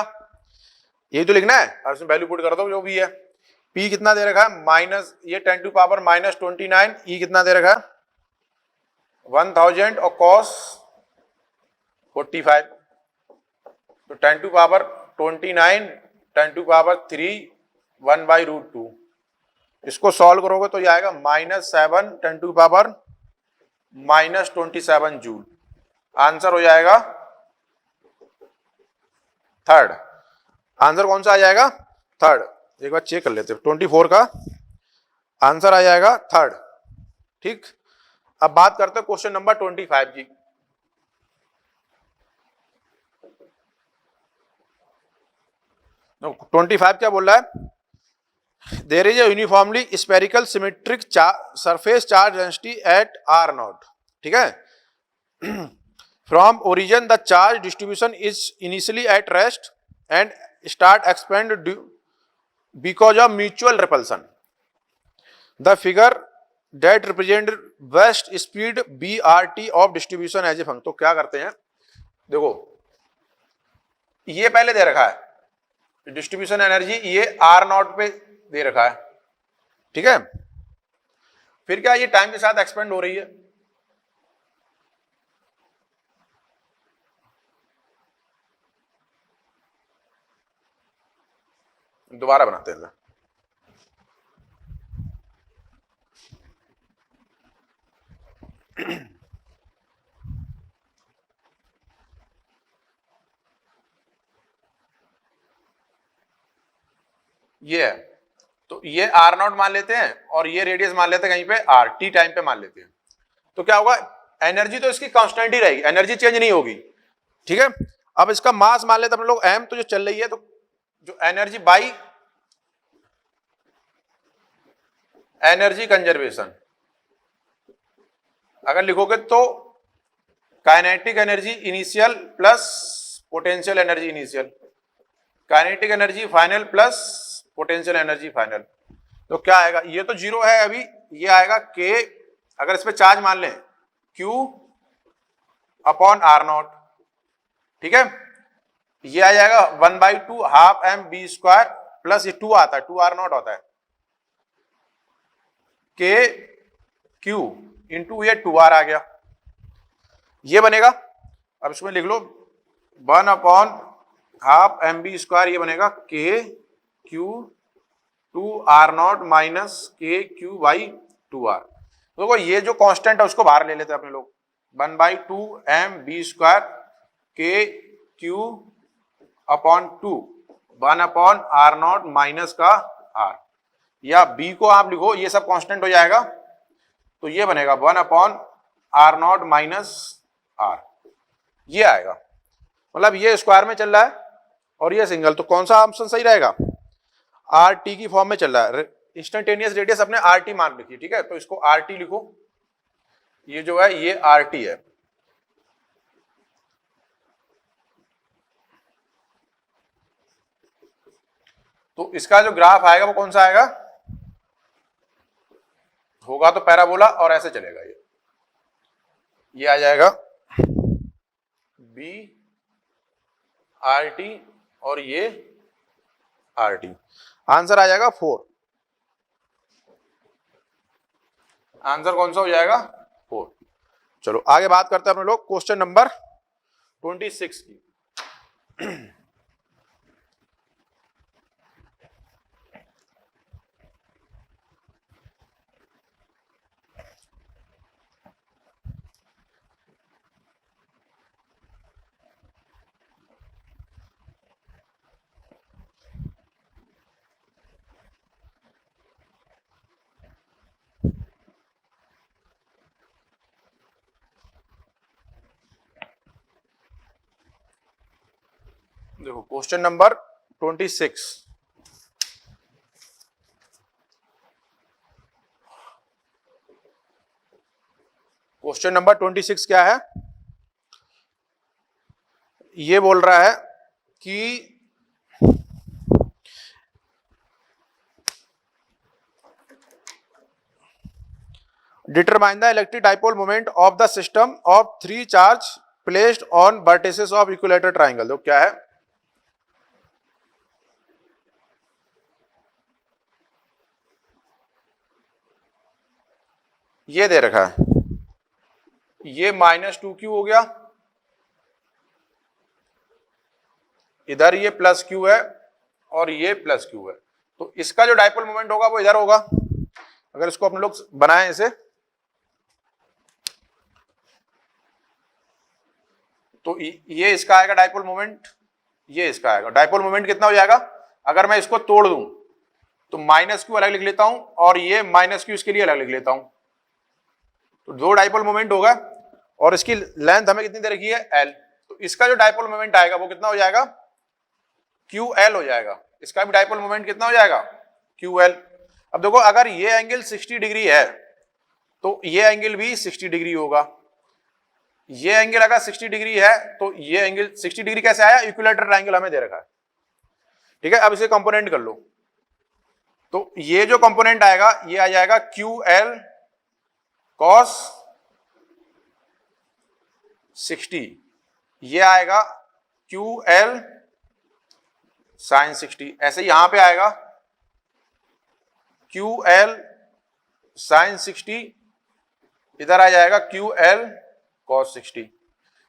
Speaker 1: ये तो लिखना है, और इसमें वैल्यू पुट कर दो जो भी है। P कितना दे रखा है, माइनस ये 10 टू पावर -29, E कितना दे रखा है 1000 और cos 45, तो 10 टू पावर 29 10 टू पावर 3 1/√2, इसको सॉल्व करोगे तो ये आएगा -7 10 टू पावर -27 जूल, आंसर हो जाएगा थर्ड, आंसर कौन सा आ जाएगा, थर्ड, एक बार चेक कर लेते हैं, 24 का आंसर आ जाएगा थर्ड। ठीक, अब बात करते हैं क्वेश्चन नंबर 25 की। no, 25 क्या बोल रहा है, there is a uniformly spherical symmetric surface charge density at R naught. ठीक है, from origin the charge distribution is initially at rest and start expand because of mutual repulsion. The figure that represent west speed BRT of distribution as a function. तो क्या करते हैं, देखो ये पहले दे रखा है डिस्ट्रीब्यूशन एनर्जी, ये R0 पे दे रखा है, ठीक है। फिर क्या ये टाइम के साथ एक्सपेंड हो रही है, दोबारा बनाते हैं। ये है, तो ये R0 मान लेते हैं और ये रेडियस मान लेते हैं कहीं पे RT टाइम पे मान लेते हैं। तो क्या होगा, एनर्जी तो इसकी कांस्टेंट ही रहेगी, एनर्जी चेंज नहीं होगी, ठीक है। अब इसका मास मान लेते हैं हम लोग m, तो जो चल रही है, तो जो एनर्जी बाई एनर्जी कंजर्वेशन अगर लिखोगे तो kinetic energy initial plus potential energy initial, kinetic energy final plus potential energy final. तो क्या आएगा, ये तो जीरो है अभी, ये आएगा के, अगर इस पे चार्ज मान लें Q अपॉन R0, ठीक है। ये आ जाएगा 1/2 हाफ m v² प्लस ये 2 आता है, 2R0 होता है, के Q इंटू ये 2R आ गया, ये बनेगा। अब इसमें लिख लो 1 अपॉन हाफ m v², ये बनेगा के Q 2R0 माइनस के Q बाई 2R। देखो ये जो कांस्टेंट है उसको बाहर ले लेते हैं अपने लोग, 1/2 m v² के Q upon 2 1 upon R0 minus का R, या B को आप लिखो, ये सब कांस्टेंट हो जाएगा, तो ये बनेगा 1 अपॉन R0 माइनस R, ये आएगा। मतलब ये स्क्वायर में चल रहा है और ये सिंगल, तो कौन सा ऑप्शन सही रहेगा, RT की फॉर्म में चल रहा है। इंस्टेंटेनियस रेडियस अपने RT मान रखिए, ठीक है, तो इसको RT लिखो, ये जो है ये RT है। तो इसका जो ग्राफ आएगा वो कौन सा आएगा, होगा तो पैराबोला और ऐसे चलेगा, ये आ जाएगा BRT और ये RT, आंसर आ जाएगा 4। आंसर कौन सा हो जाएगा, 4। चलो आगे बात करते हैं अपने लोग क्वेश्चन नंबर 26 की। देखो क्वेश्चन नंबर 26, क्वेश्चन नंबर 26 क्या है, ये बोल रहा है कि determine the electric dipole moment of the system of 3 charge placed on vertices of equilateral triangle. तो क्या है, ये दे रखा है, ये -2q हो गया, इधर ये +q है और ये +q है, तो इसका जो डाइपोल मोमेंट होगा वो इधर होगा। अगर इसको अपने लोग बनाएं इसे, तो ये इसका आएगा डाइपोल मोमेंट, ये इसका आएगा डाइपोल मोमेंट कितना हो जाएगा, अगर मैं इसको तोड़ दूं तो -q अलग लिख लेता हूं और ये -q इसके लिए अलग लिख लेता हूं, तो 2 डाइपोल मोमेंट होगा और इसकी लेंथ हमें कितनी दे रखी है, L। तो इसका जो डाइपोल मोमेंट आएगा वो कितना हो जाएगा, QL हो जाएगा। इसका भी डाइपोल मोमेंट कितना हो जाएगा, QL। अब देखो अगर ये एंगल 60 डिग्री है तो ये एंगल भी 60 डिग्री होगा, ये एंगल अगर 60 डिग्री है तो ये एंगल 60 डिग्री कैसे आया, इक्विलेटरल ट्रायंगल हमें दे रखा है, ठीक है। अब इसे कंपोनेंट कर लो, तो ये जो कंपोनेंट आएगा ये आ जाएगा QL कॉस 60, ये आएगा क्यू एल साइन 60। ऐसे यहां पे आएगा क्यू एल साइन 60, इधर आ जाएगा क्यू एल कॉस 60।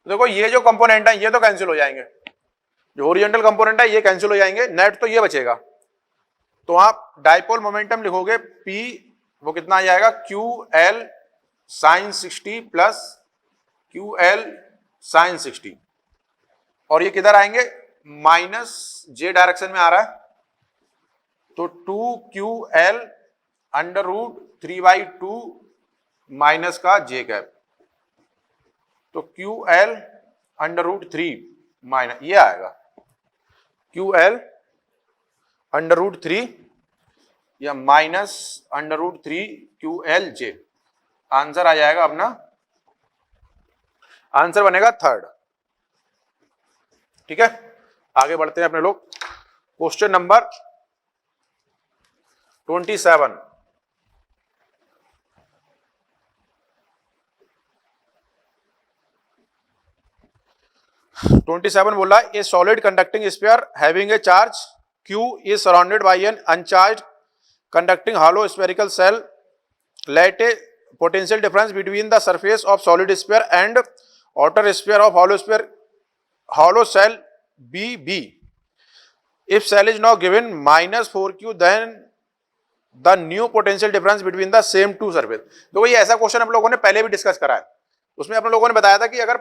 Speaker 1: देखो ये जो कंपोनेंट है ये तो कैंसिल हो जाएंगे, जो ओरिजेंटल कंपोनेंट है ये कैंसिल हो जाएंगे, नेट तो ये बचेगा। तो आप डाइपोल मोमेंटम लिखोगे P, वो कितना आ जाएगा Q L sine 60 plus Q L sine 60, और ये किधर आएंगे माइनस जे डायरेक्शन में आ रहा है, तो 2QL अंडर रूट 3/2 माइनस का जे कैप, तो QL अंडर रूट 3 माइनस ये आएगा QL अंडर रूट 3 या minus under root 3 QLJ। Answer आ जाएगा अपना, आंसर बनेगा थर्ड। ठीक है, आगे बढ़ते हैं अपने लोग। Question number 27। बोला ए solid conducting sphere having a charge Q is surrounded by an uncharged conducting hollow spherical cell. Let a potential difference between the surface of solid sphere and outer sphere of hollow cell BB. If cell is now given -4Q, then the new potential difference between the same two surface. देखो ये ऐसा question हम लोगों ने पहले भी discuss करा है, उसमें अपने लोगों ने बताया था कि अगर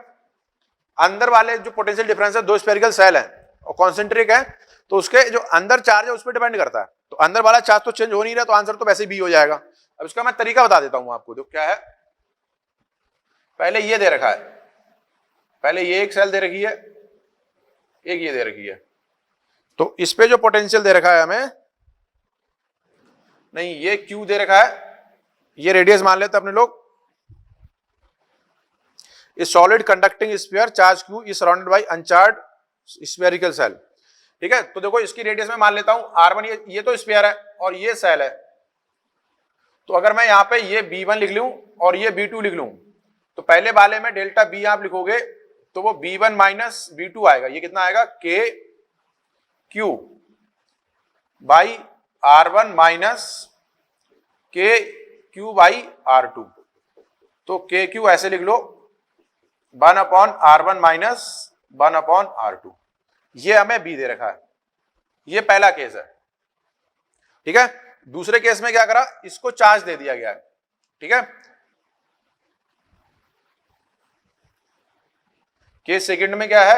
Speaker 1: अंदर वाले जो पोटेंशियल डिफरेंस है, दो स्फेरिकल सेल है और कॉन्सेंट्रिक है, तो उसके जो अंदर चार्ज है उस पर डिपेंड करता है। तो अंदर वाला चार्ज तो चेंज हो नहीं रहा, तो आंसर तो वैसे भी हो जाएगा। अब इसका मैं तरीका बता देता हूं आपको। तो क्या है, पहले ये दे रखा है, पहले ये एक सेल दे रखी है, एक ये दे रखी है, तो इस पे जो पोटेंशियल दे रखा है हमें, नहीं ये क्यू दे रखा है, ये रेडियस मान लेते अपने लोग। इस solid conducting sphere charge Q is surrounded by uncharged spherical shell. ठीक है, तो देखो इसकी रेडियस में मान लेता हूं R1, ये तो स्फीयर है और ये सेल है। तो अगर मैं यहां पे ये B1 लिख लूं और ये B2 लिख लूं, तो पहले वाले में डेल्टा B आप लिखोगे तो वो B1 माइनस B2 आएगा। ये कितना आएगा K Q by R1 minus K Q by R2। तो K Q ऐसे लिख लो 1/R1 माइनस 1/R2। ये हमें B दे रखा है, ये पहला केस है। ठीक है, दूसरे केस में क्या करा, इसको चार्ज दे दिया गया है। ठीक है, केस सेकंड में क्या है,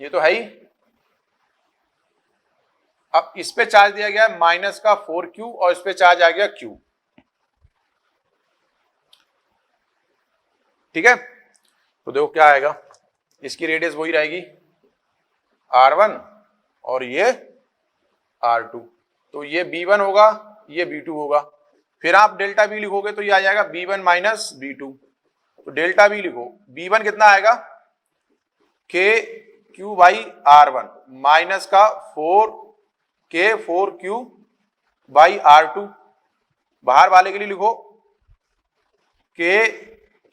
Speaker 1: ये तो है ही, अब इस पे चार्ज दिया गया है माइनस का 4Q और इस पे चार्ज आ गया Q। ठीक है, तो देखो क्या आएगा, इसकी रेडियस वही रहेगी R1 और ये R2, तो ये B1 होगा, ये B2 होगा। फिर आप डेल्टा B लिखोगे तो ये आ जाएगा B1 माइनस B2। तो डेल्टा B लिखो, B1 कितना आएगा K Q by R1 minus का 4Q बाई R2। बाहर वाले के लिए लिखो K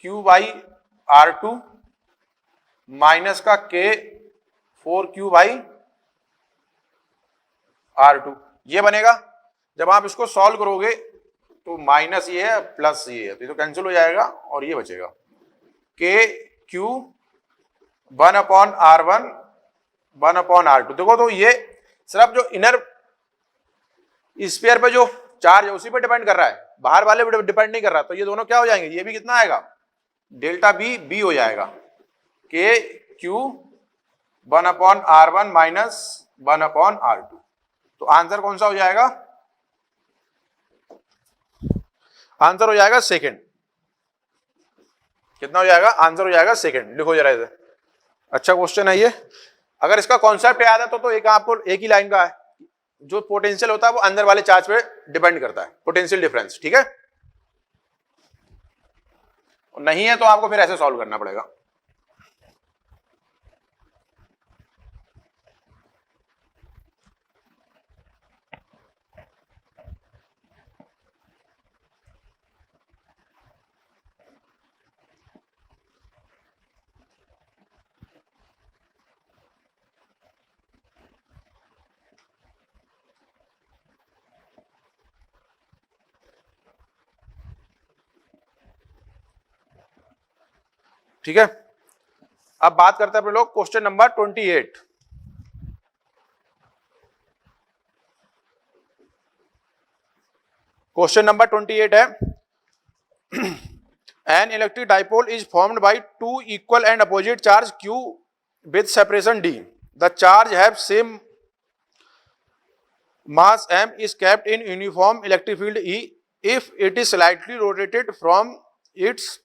Speaker 1: Q by R2 minus का K 4Q बाई R2। ये बनेगा। जब आप इसको सॉल्व करोगे तो माइनस ये है प्लस ये है, तो ये तो कैंसिल हो जाएगा और ये बचेगा K Q 1/R1 1/R2। देखो तो ये सिर्फ जो इनर स्फीयर पे जो चार्ज है उसी पे डिपेंड कर रहा है, बाहर वाले पे डिपेंड नहीं कर रहा। तो ये दोनों क्या हो जाएंगे, ये भी कितना आएगा डेल्टा B B हो जाएगा K Q 1/R1 minus 1/R2। तो आंसर कौन सा हो जाएगा, आंसर हो जाएगा सेकंड। कितना हो जाएगा, आंसर हो जाएगा सेकंड। लिखो जरा इसे, अच्छा क्वेश्चन है ये। अगर इसका कॉन्सेप्ट याद है तो एक आपको एक ही लाइन का है, जो पोटेंशियल होता है वो अंदर वाले चार्ज पे डिपेंड करता है, पोटेंशियल डिफरेंस। ठीक है, नहीं है तो आपको फिर ऐसे सॉल्व करना पड़ेगा। ठीक है, अब बात करते हैं अपने लोग क्वेश्चन नंबर 28। क्वेश्चन नंबर 28 है, an electric dipole is formed by two equal and opposite charge Q with separation D. The charge have same mass M is kept in uniform electric field E if it is slightly rotated from its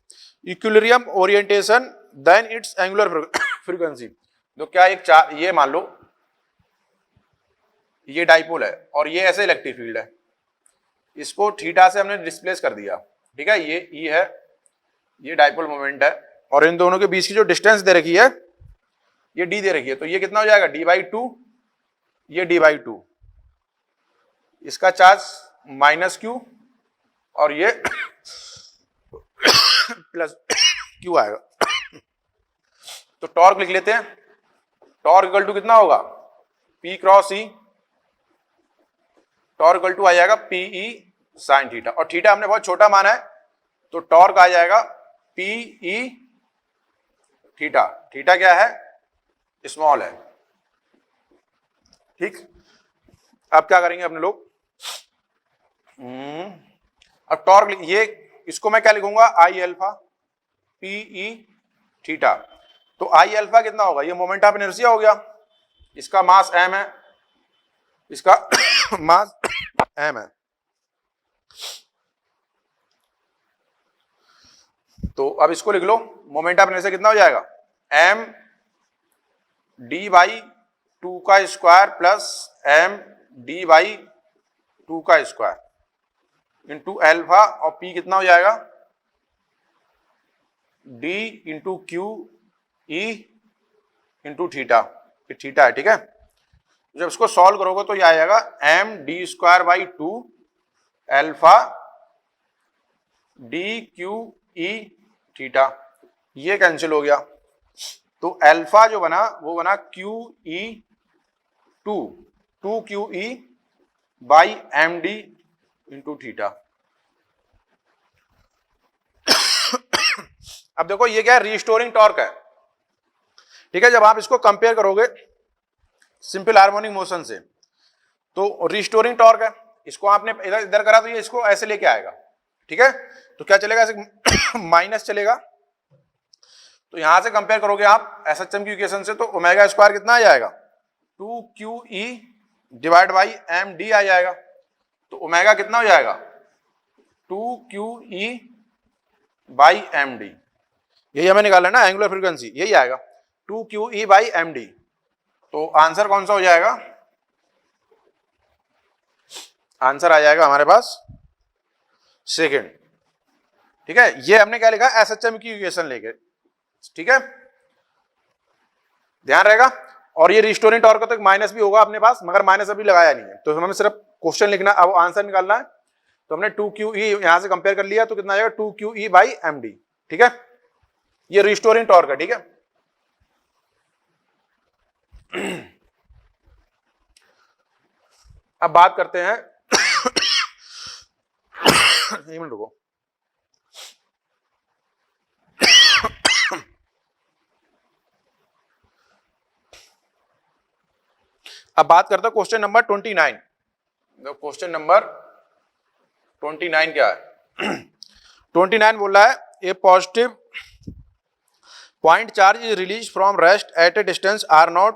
Speaker 1: equilibrium orientation then its angular frequency. तो क्या एक ये मान लो ये dipole है और ये ऐसे इलेक्ट्रिक फील्ड है, इसको थीटा से हमने डिस्प्लेस कर दिया, ठीक है, ये E है, ये डाइपोल मोमेंट है, और इन दोनों के बीच की जो डिस्टेंस दे रखी है ये D दे रखी है, तो ये कितना हो जाएगा D/2, ये D/2, इसका चार्ज -Q और ये +Q आएगा। तो टॉर्क लिख लेते हैं, टॉर्क इक्वल टू कितना होगा P cross E, torque equal to आ जाएगा PE sin थीटा, और थीटा हमने बहुत छोटा माना है तो टॉर्क आ जाएगा PE थीटा, थीटा क्या है स्मॉल है, ठीक। अब क्या करेंगे अपने लोग, अब टॉर्क ये इसको मैं क्या लिखूंगा I अल्फा PE थीटा, तो I अल्फा कितना होगा, ये मोमेंट ऑफ इनर्शिया हो गया, इसका मास m है, इसका मास m है, तो अब इसको लिख लो, मोमेंट ऑफ इनर्शिया कितना हो जाएगा m D/2 का स्क्वायर प्लस m D/2 का स्क्वायर इंटू अल्फा, और P कितना हो जाएगा D into Q E into theta, theta है, ठीक है। जब इसको सॉल्व करोगे तो ये आएगा mD²/2 अल्फा DQE थीटा, ये कैंसिल हो गया, तो अल्फा जो बना वो बना QE2 2QE/MD इंटू थीटा। अब देखो ये क्या है, रिस्टोरिंग टॉर्क है, ठीक है। जब आप इसको कंपेयर करोगे सिंपल हार्मोनिक मोशन से तो रिस्टोरिंग टॉर्क है, इसको आपने इधर इधर करा तो ये इसको ऐसे लेके आएगा, ठीक है, तो क्या चलेगा ऐसे माइनस चलेगा, तो यहां से कंपेयर करोगे आप SHM की इक्वेशन से तो ओमेगा स्क्वायर कितना आ जाएगा 2QE/MD आ जाएगा, तो ओमेगा कितना हो जाएगा 2QE/MD, यही हमें निकालना है ना एंगुलर फ्रीक्वेंसी, यही आएगा 2QE/MD, तो आंसर कौन सा हो जाएगा, आंसर आ जाएगा हमारे पास सेकंड, ठीक है। ये हमने क्या लिखा SHM की इक्वेशन लेके, ठीक है, ध्यान रहेगा। और ये रिस्टोरिंग टॉर्क का तो माइनस भी होगा अपने पास, मगर माइनस अभी लगाया नहीं है, तो हमें सिर्फ क्वेश्चन लिखना, अब आंसर निकालना है, तो हमने 2QE यहां से कंपेयर कर लिया तो कितना आएगा 2QE/MD, ठीक है, ये रिस्टोरिंग टॉर्क है, ठीक है। अब बात करते हैं एक मिनट रुको, अब बात करते हैं क्वेश्चन नंबर 29। क्वेश्चन नंबर 29 क्या है 29 बोल रहा है ए positive point charge is release from rest at A distance r0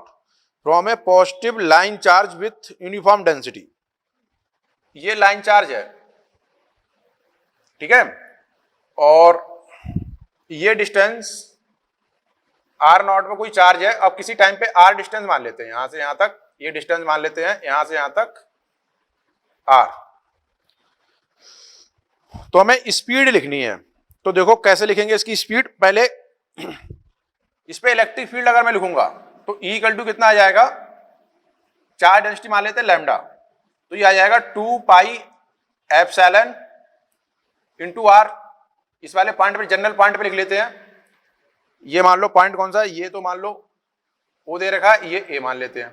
Speaker 1: from A positive line charge with uniform density, ये लाइन चार्ज है, ठीक है, और ये डिस्टेंस r0 में कोई चार्ज है, अब किसी टाइम पे r डिस्टेंस मान लेते हैं, यहां से यहां तक ये डिस्टेंस मान लेते हैं, यहां से यहां तक r, तो हमें स्पीड लिखनी है, तो देखो कैसे लिखेंगे इसकी स्पीड, पहले इस पे इलेक्ट्रिक फील्ड अगर मैं लिखूंगा तो E इक्वल टू कितना आ जाएगा, चार्ज डेंसिटी मान लेते हैं लैम्डा, तो ये आ जाएगा 2 पाई एप्सिलॉन इंटू r, इस वाले पॉइंट पे जनरल पॉइंट पे लिख लेते हैं, ये मान लो पॉइंट कौन सा है, ये तो मान लो O दे रखा है, ये A मान लेते हैं,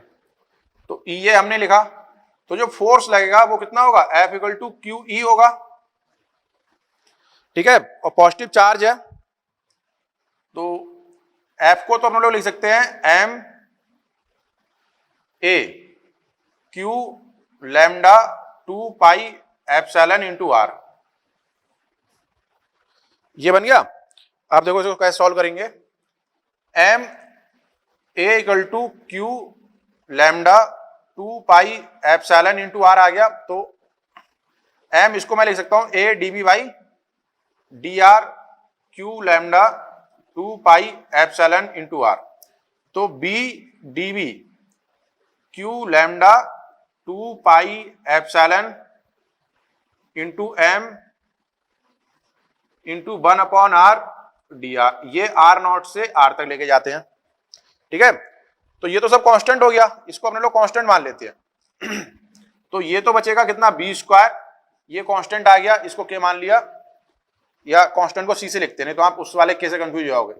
Speaker 1: तो E ये हमने लिखा, तो जो फोर्स लगेगा वो कितना होगा F इक्वल टू QE होगा, ठीक है, और पॉजिटिव चार्ज है तो एफ को तो हम लोग लिख सकते हैं m a q lambda 2 pi epsilon into r. ये बन गया। आप देखो इसको कैसे सॉल्व करेंगे। M a equal to q lambda 2 pi epsilon into r आ गया। तो एम इसको मैं लिख सकता हूं a d b by d r q lambda 2 pi epsilon into r. तो b d b q lambda 2 pi epsilon into m into 1 upon R D R. ये आर नॉट से आर तक लेके जाते हैं। ठीक है, तो ये तो सब कांस्टेंट हो गया, इसको अपने लोग कांस्टेंट मान लेते हैं। तो ये तो बचेगा कितना बी स्क्वायर, ये कांस्टेंट आ गया, इसको क्या मान लिया, या कांस्टेंट को सी से लिखते हैं, नहीं तो आप उस वाले के से कंफ्यूज हो जाओगे।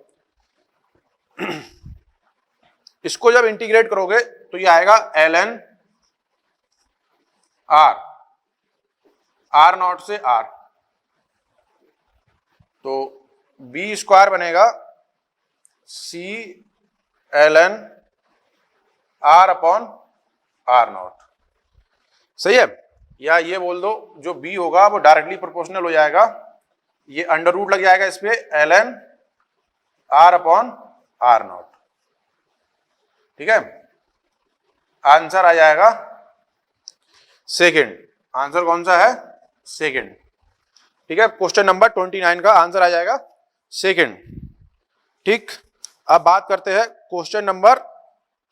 Speaker 1: इसको जब इंटीग्रेट करोगे तो ये आएगा L N R, R naught से आर। तो बी स्क्वायर बनेगा C L N R upon R naught. सही है, या ये बोल दो जो बी होगा वो डायरेक्टली प्रोपोर्शनल हो जाएगा, ये अंडर रूट लग जाएगा इस पे L N R upon R naught. ठीक है, आंसर आ जाएगा सेकंड। आंसर कौन सा है, सेकंड। ठीक है, क्वेश्चन नंबर 29 का आंसर आ जाएगा सेकंड। ठीक, अब बात करते हैं क्वेश्चन नंबर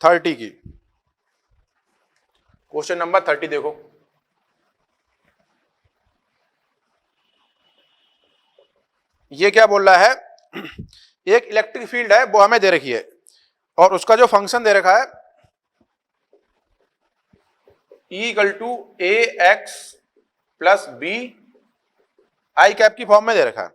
Speaker 1: 30 की। क्वेश्चन नंबर 30 देखो, ये क्या बोल रहा है, एक इलेक्ट्रिक फील्ड है वो हमें दे रखी है और उसका जो फंक्शन दे रखा है E equal to a x plus b i cap की फॉर्म में दे रखा है,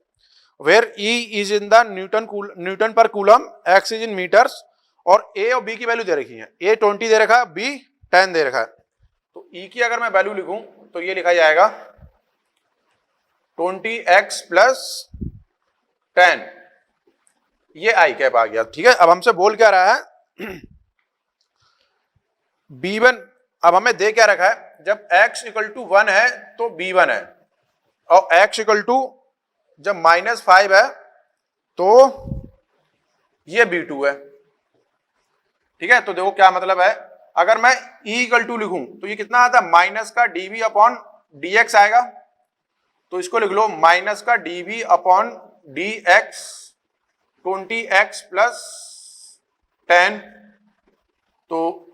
Speaker 1: where E is in the newton per coulomb, x is in metres, और ए और बी की वैल्यू दे रखी है। ए 20 दे रखा है, बी 10 दे रखा है। तो E की अगर मैं वैल्यू लिखूं तो ये लिखा जाएगा 20x प्लस 10, ये आई कैप आ गया। ठीक है, अब हमसे बोल क्या रहा है, B1, अब हमें दे क्या रखा है, जब x इक्वल टू 1 है तो B1 है, और x इक्वल टू जब -5 है तो ये B2 है। ठीक है, तो देखो क्या मतलब है, अगर मैं E इक्वल टू लिखूं तो ये कितना आता है, माइनस का dv अपॉन dx आएगा। तो इसको लिख लो माइनस का dv upon dx 20x plus 10। तो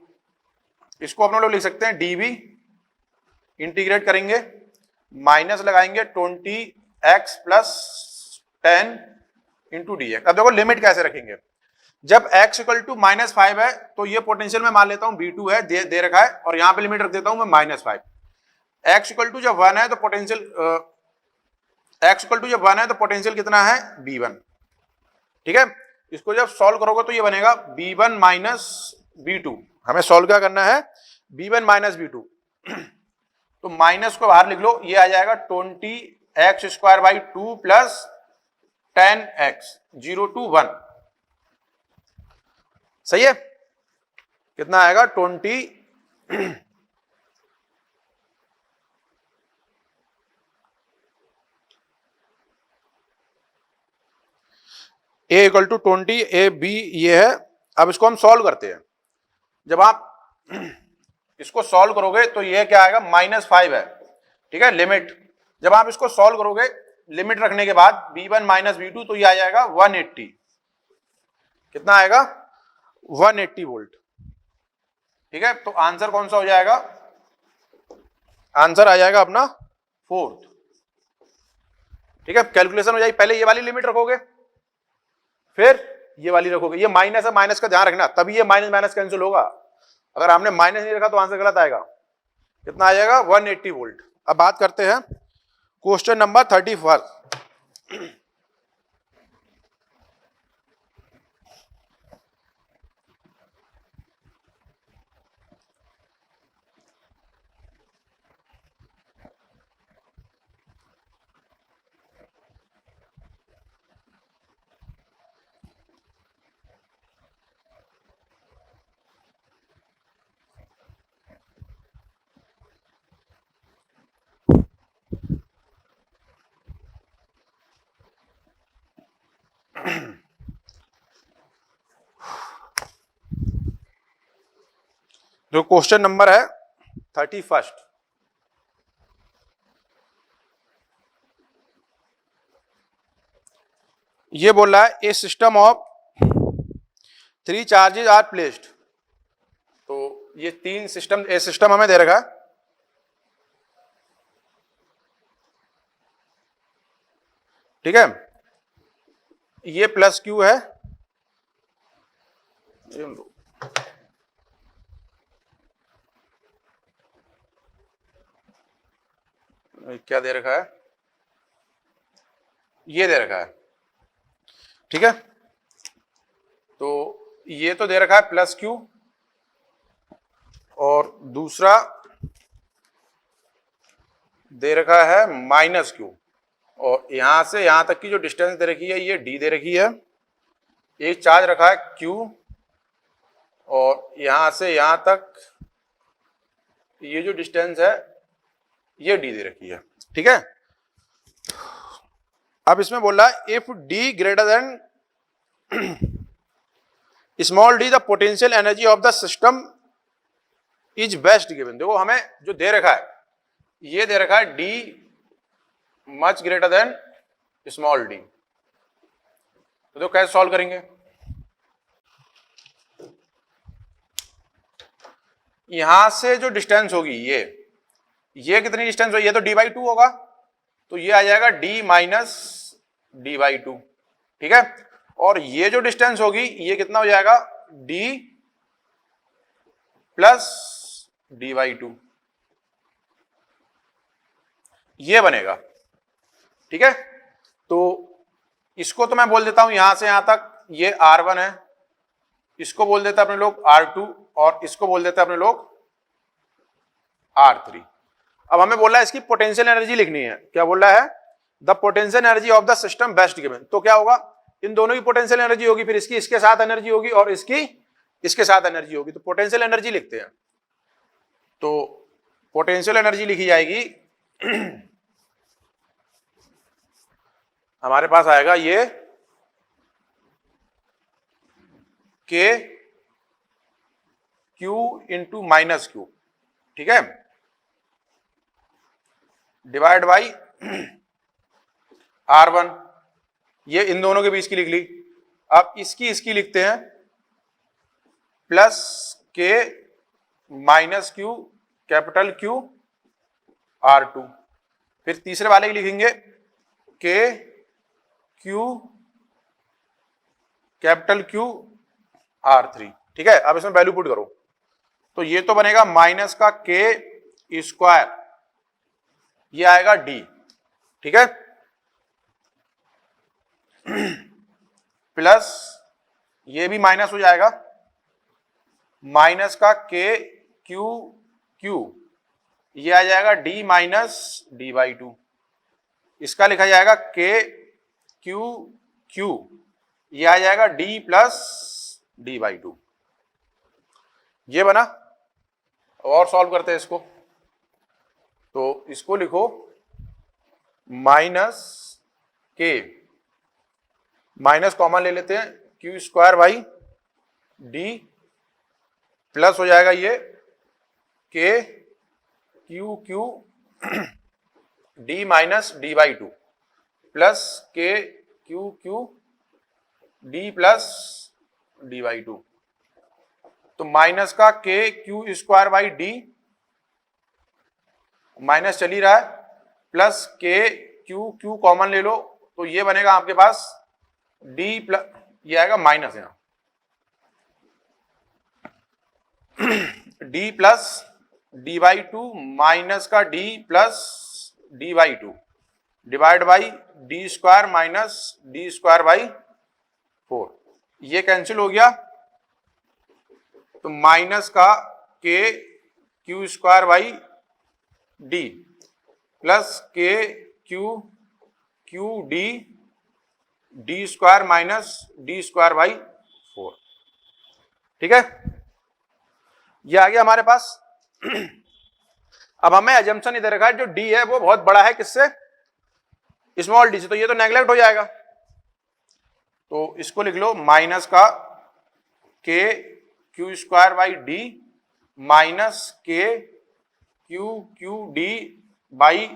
Speaker 1: इसको अपने लोग लिख सकते हैं dv, इंटीग्रेट करेंगे, माइनस लगाएंगे 20x plus 10 into D x. अब देखो लिमिट कैसे रखेंगे, जब x इक्वल टू -5 है तो ये पोटेंशियल में मान लेता हूं B2 है, दे रखा है, और यहां पे लिमिट रख देता हूं मैं -5। x इक्वल टू जब 1 है तो पोटेंशियल x इक्वल टू जब 1 है तो पोटेंशियल कितना है B1। ठीक है, इसको जब सॉल्व करोगे तो ये बनेगा B1 माइनस B2। हमें सॉल्व क्या करना है, B1 माइनस B2। तो माइनस को बाहर लिख लो, ये आ जाएगा 20x square by 2 plus 10x 0 to 1। सही है, कितना आएगा 20 a equal to 20 A B ये है। अब इसको हम सॉल्व करते हैं, जब आप इसको सॉल्व करोगे तो ये क्या आएगा, -5 है। ठीक है, लिमिट जब आप इसको सॉल्व करोगे लिमिट रखने के बाद B1 माइनस B2 तो ये आ जाएगा 180। कितना आएगा, 180 वोल्ट। ठीक है, तो आंसर कौन सा हो जाएगा, आंसर आ जाएगा अपना 4th। ठीक है, कैलकुलेशन हो जाएगी, पहले ये वाली लिमिट रखोगे फिर ये वाली रखोगे, ये माइनस है, माइनस का ध्यान रखना, तभी ये माइनस माइनस कैंसिल होगा। अगर आपने माइनस नहीं रखा तो आंसर गलत आएगा। कितना आ जाएगा, 180 वोल्ट। अब बात करते हैं क्वेश्चन नंबर 31। जो क्वेश्चन नंबर है 31, ये बोल रहा है a system of 3 charges are placed. तो ये 3 सिस्टम, ए सिस्टम हमें दे रखा है, ठीक है, ये प्लस क्यू है, क्या दे रखा है, ये दे रखा है, ठीक है। तो ये तो दे रखा है प्लस क्यू, और दूसरा दे रखा है माइनस क्यू, और यहां से यहां तक की जो डिस्टेंस दे रखी है ये डी दे रखी है, एक चार्ज रखा है क्यू, और यहां से यहां तक ये जो डिस्टेंस है ये डी दे रखी है, ठीक है। अब इसमें बोल रहा है if D greater than small D the potential energy of the system is best given. देखो हमें जो दे रखा है, ये दे रखा है D much greater than small D. तो कैसे सॉल्व करेंगे, यहां से जो डिस्टेंस होगी ये कितनी डिस्टेंस होगी, ये तो d/2 होगा, तो ये आ जाएगा d माइनस d/2, ठीक है। और ये जो डिस्टेंस होगी ये कितना हो जाएगा, d प्लस d/2, ये बनेगा, ठीक है। तो इसको तो मैं बोल देता हूं यहां से यहां तक ये R1 है, इसको बोल देते अपने लोग R2, और इसको बोल देते अपने लोग R3। अब हमें बोल रहा है इसकी पोटेंशियल एनर्जी लिखनी है, क्या बोल रहा है, the potential energy of the system best given. तो क्या होगा, इन दोनों की पोटेंशियल एनर्जी होगी, फिर इसकी इसके साथ एनर्जी होगी, और इसकी इसके साथ एनर्जी होगी, तो पोटेंशियल एनर्जी लिखते हैं। तो पोटेंशियल एनर्जी लिखी जाएगी हमारे पास आएगा ये k Q into minus Q, ठीक है, डिवाइड बाई R1, ये इन दोनों के बीच की लिख ली। अब इसकी लिखते हैं प्लस के minus Q capital Q R2, फिर तीसरे वाले की लिखेंगे के क्यू कैपिटल क्यू R3, ठीक है। अब इसमें वैल्यू पुट करो, तो ये तो बनेगा माइनस का के स्क्वायर, ये आएगा डी, ठीक है, प्लस ये भी माइनस हो जाएगा, माइनस का के क्यू क्यू, ये आ जाएगा डी माइनस d/2, इसका लिखा जाएगा के क्यू क्यू, ये आ जाएगा डी प्लस d/2, ये बना। और सॉल्व करते हैं इसको, तो इसको लिखो माइनस के, माइनस कॉमन ले लेते हैं, q square by d, plus हो जाएगा ये k q q d minus d/2, plus k q q d plus d/2, तो माइनस का k q square by d, minus चल ही रहा है, plus k q Q common ले लो, तो ये बनेगा आपके पास डी प्लस, ये आएगा माइनस यहां डी प्लस d/2 माइनस का d plus d/2 divide by d square minus d square by 4, ये कैंसिल हो गया, तो माइनस का k q square by d plus k q q d d square minus d square by 4, ठीक है, ये आ गया हमारे पास। अब हमें एजम्पशन इधर रखा है जो डी है वो बहुत बड़ा है किससे, स्मॉल डी से, तो ये तो नेग्लेक्ट हो जाएगा, तो इसको लिख लो माइनस का k q square by d minus k q q d by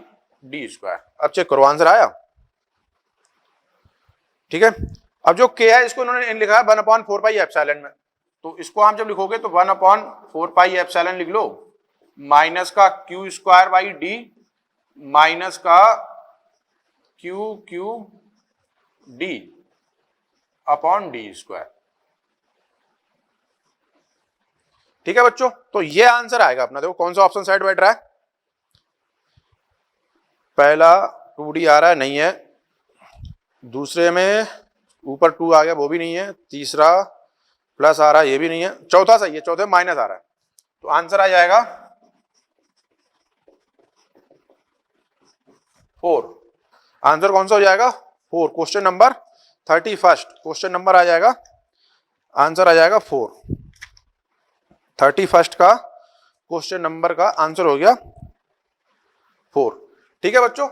Speaker 1: d square. अब चेक करो आंसर आया। ठीक है, अब जो के है इसको उन्होंने लिखा है 1/4π में, तो इसको आप जब लिखोगे तो 1/4π लिख लो, माइनस का q square by d minus का q q d upon d square. ठीक है बच्चों, तो ये आंसर आएगा अपना। देखो कौन सा ऑप्शन साइड बैठ रहा है, पहला 2D आ रहा है, नहीं है, दूसरे में ऊपर 2 आ गया, वो भी नहीं है, तीसरा प्लस आ रहा है, ये भी नहीं है, चौथा सही है, चौथे माइनस आ रहा है, तो आंसर आ जाएगा 4। आंसर कौन सा हो जाएगा 4, क्वेश्चन नंबर 31, क्वेश्चन नंबर आ जाएगा, आंसर आ जाएगा 4। 31 का क्वेश्चन नंबर का आंसर हो गया 4। ठीक है बच्चों।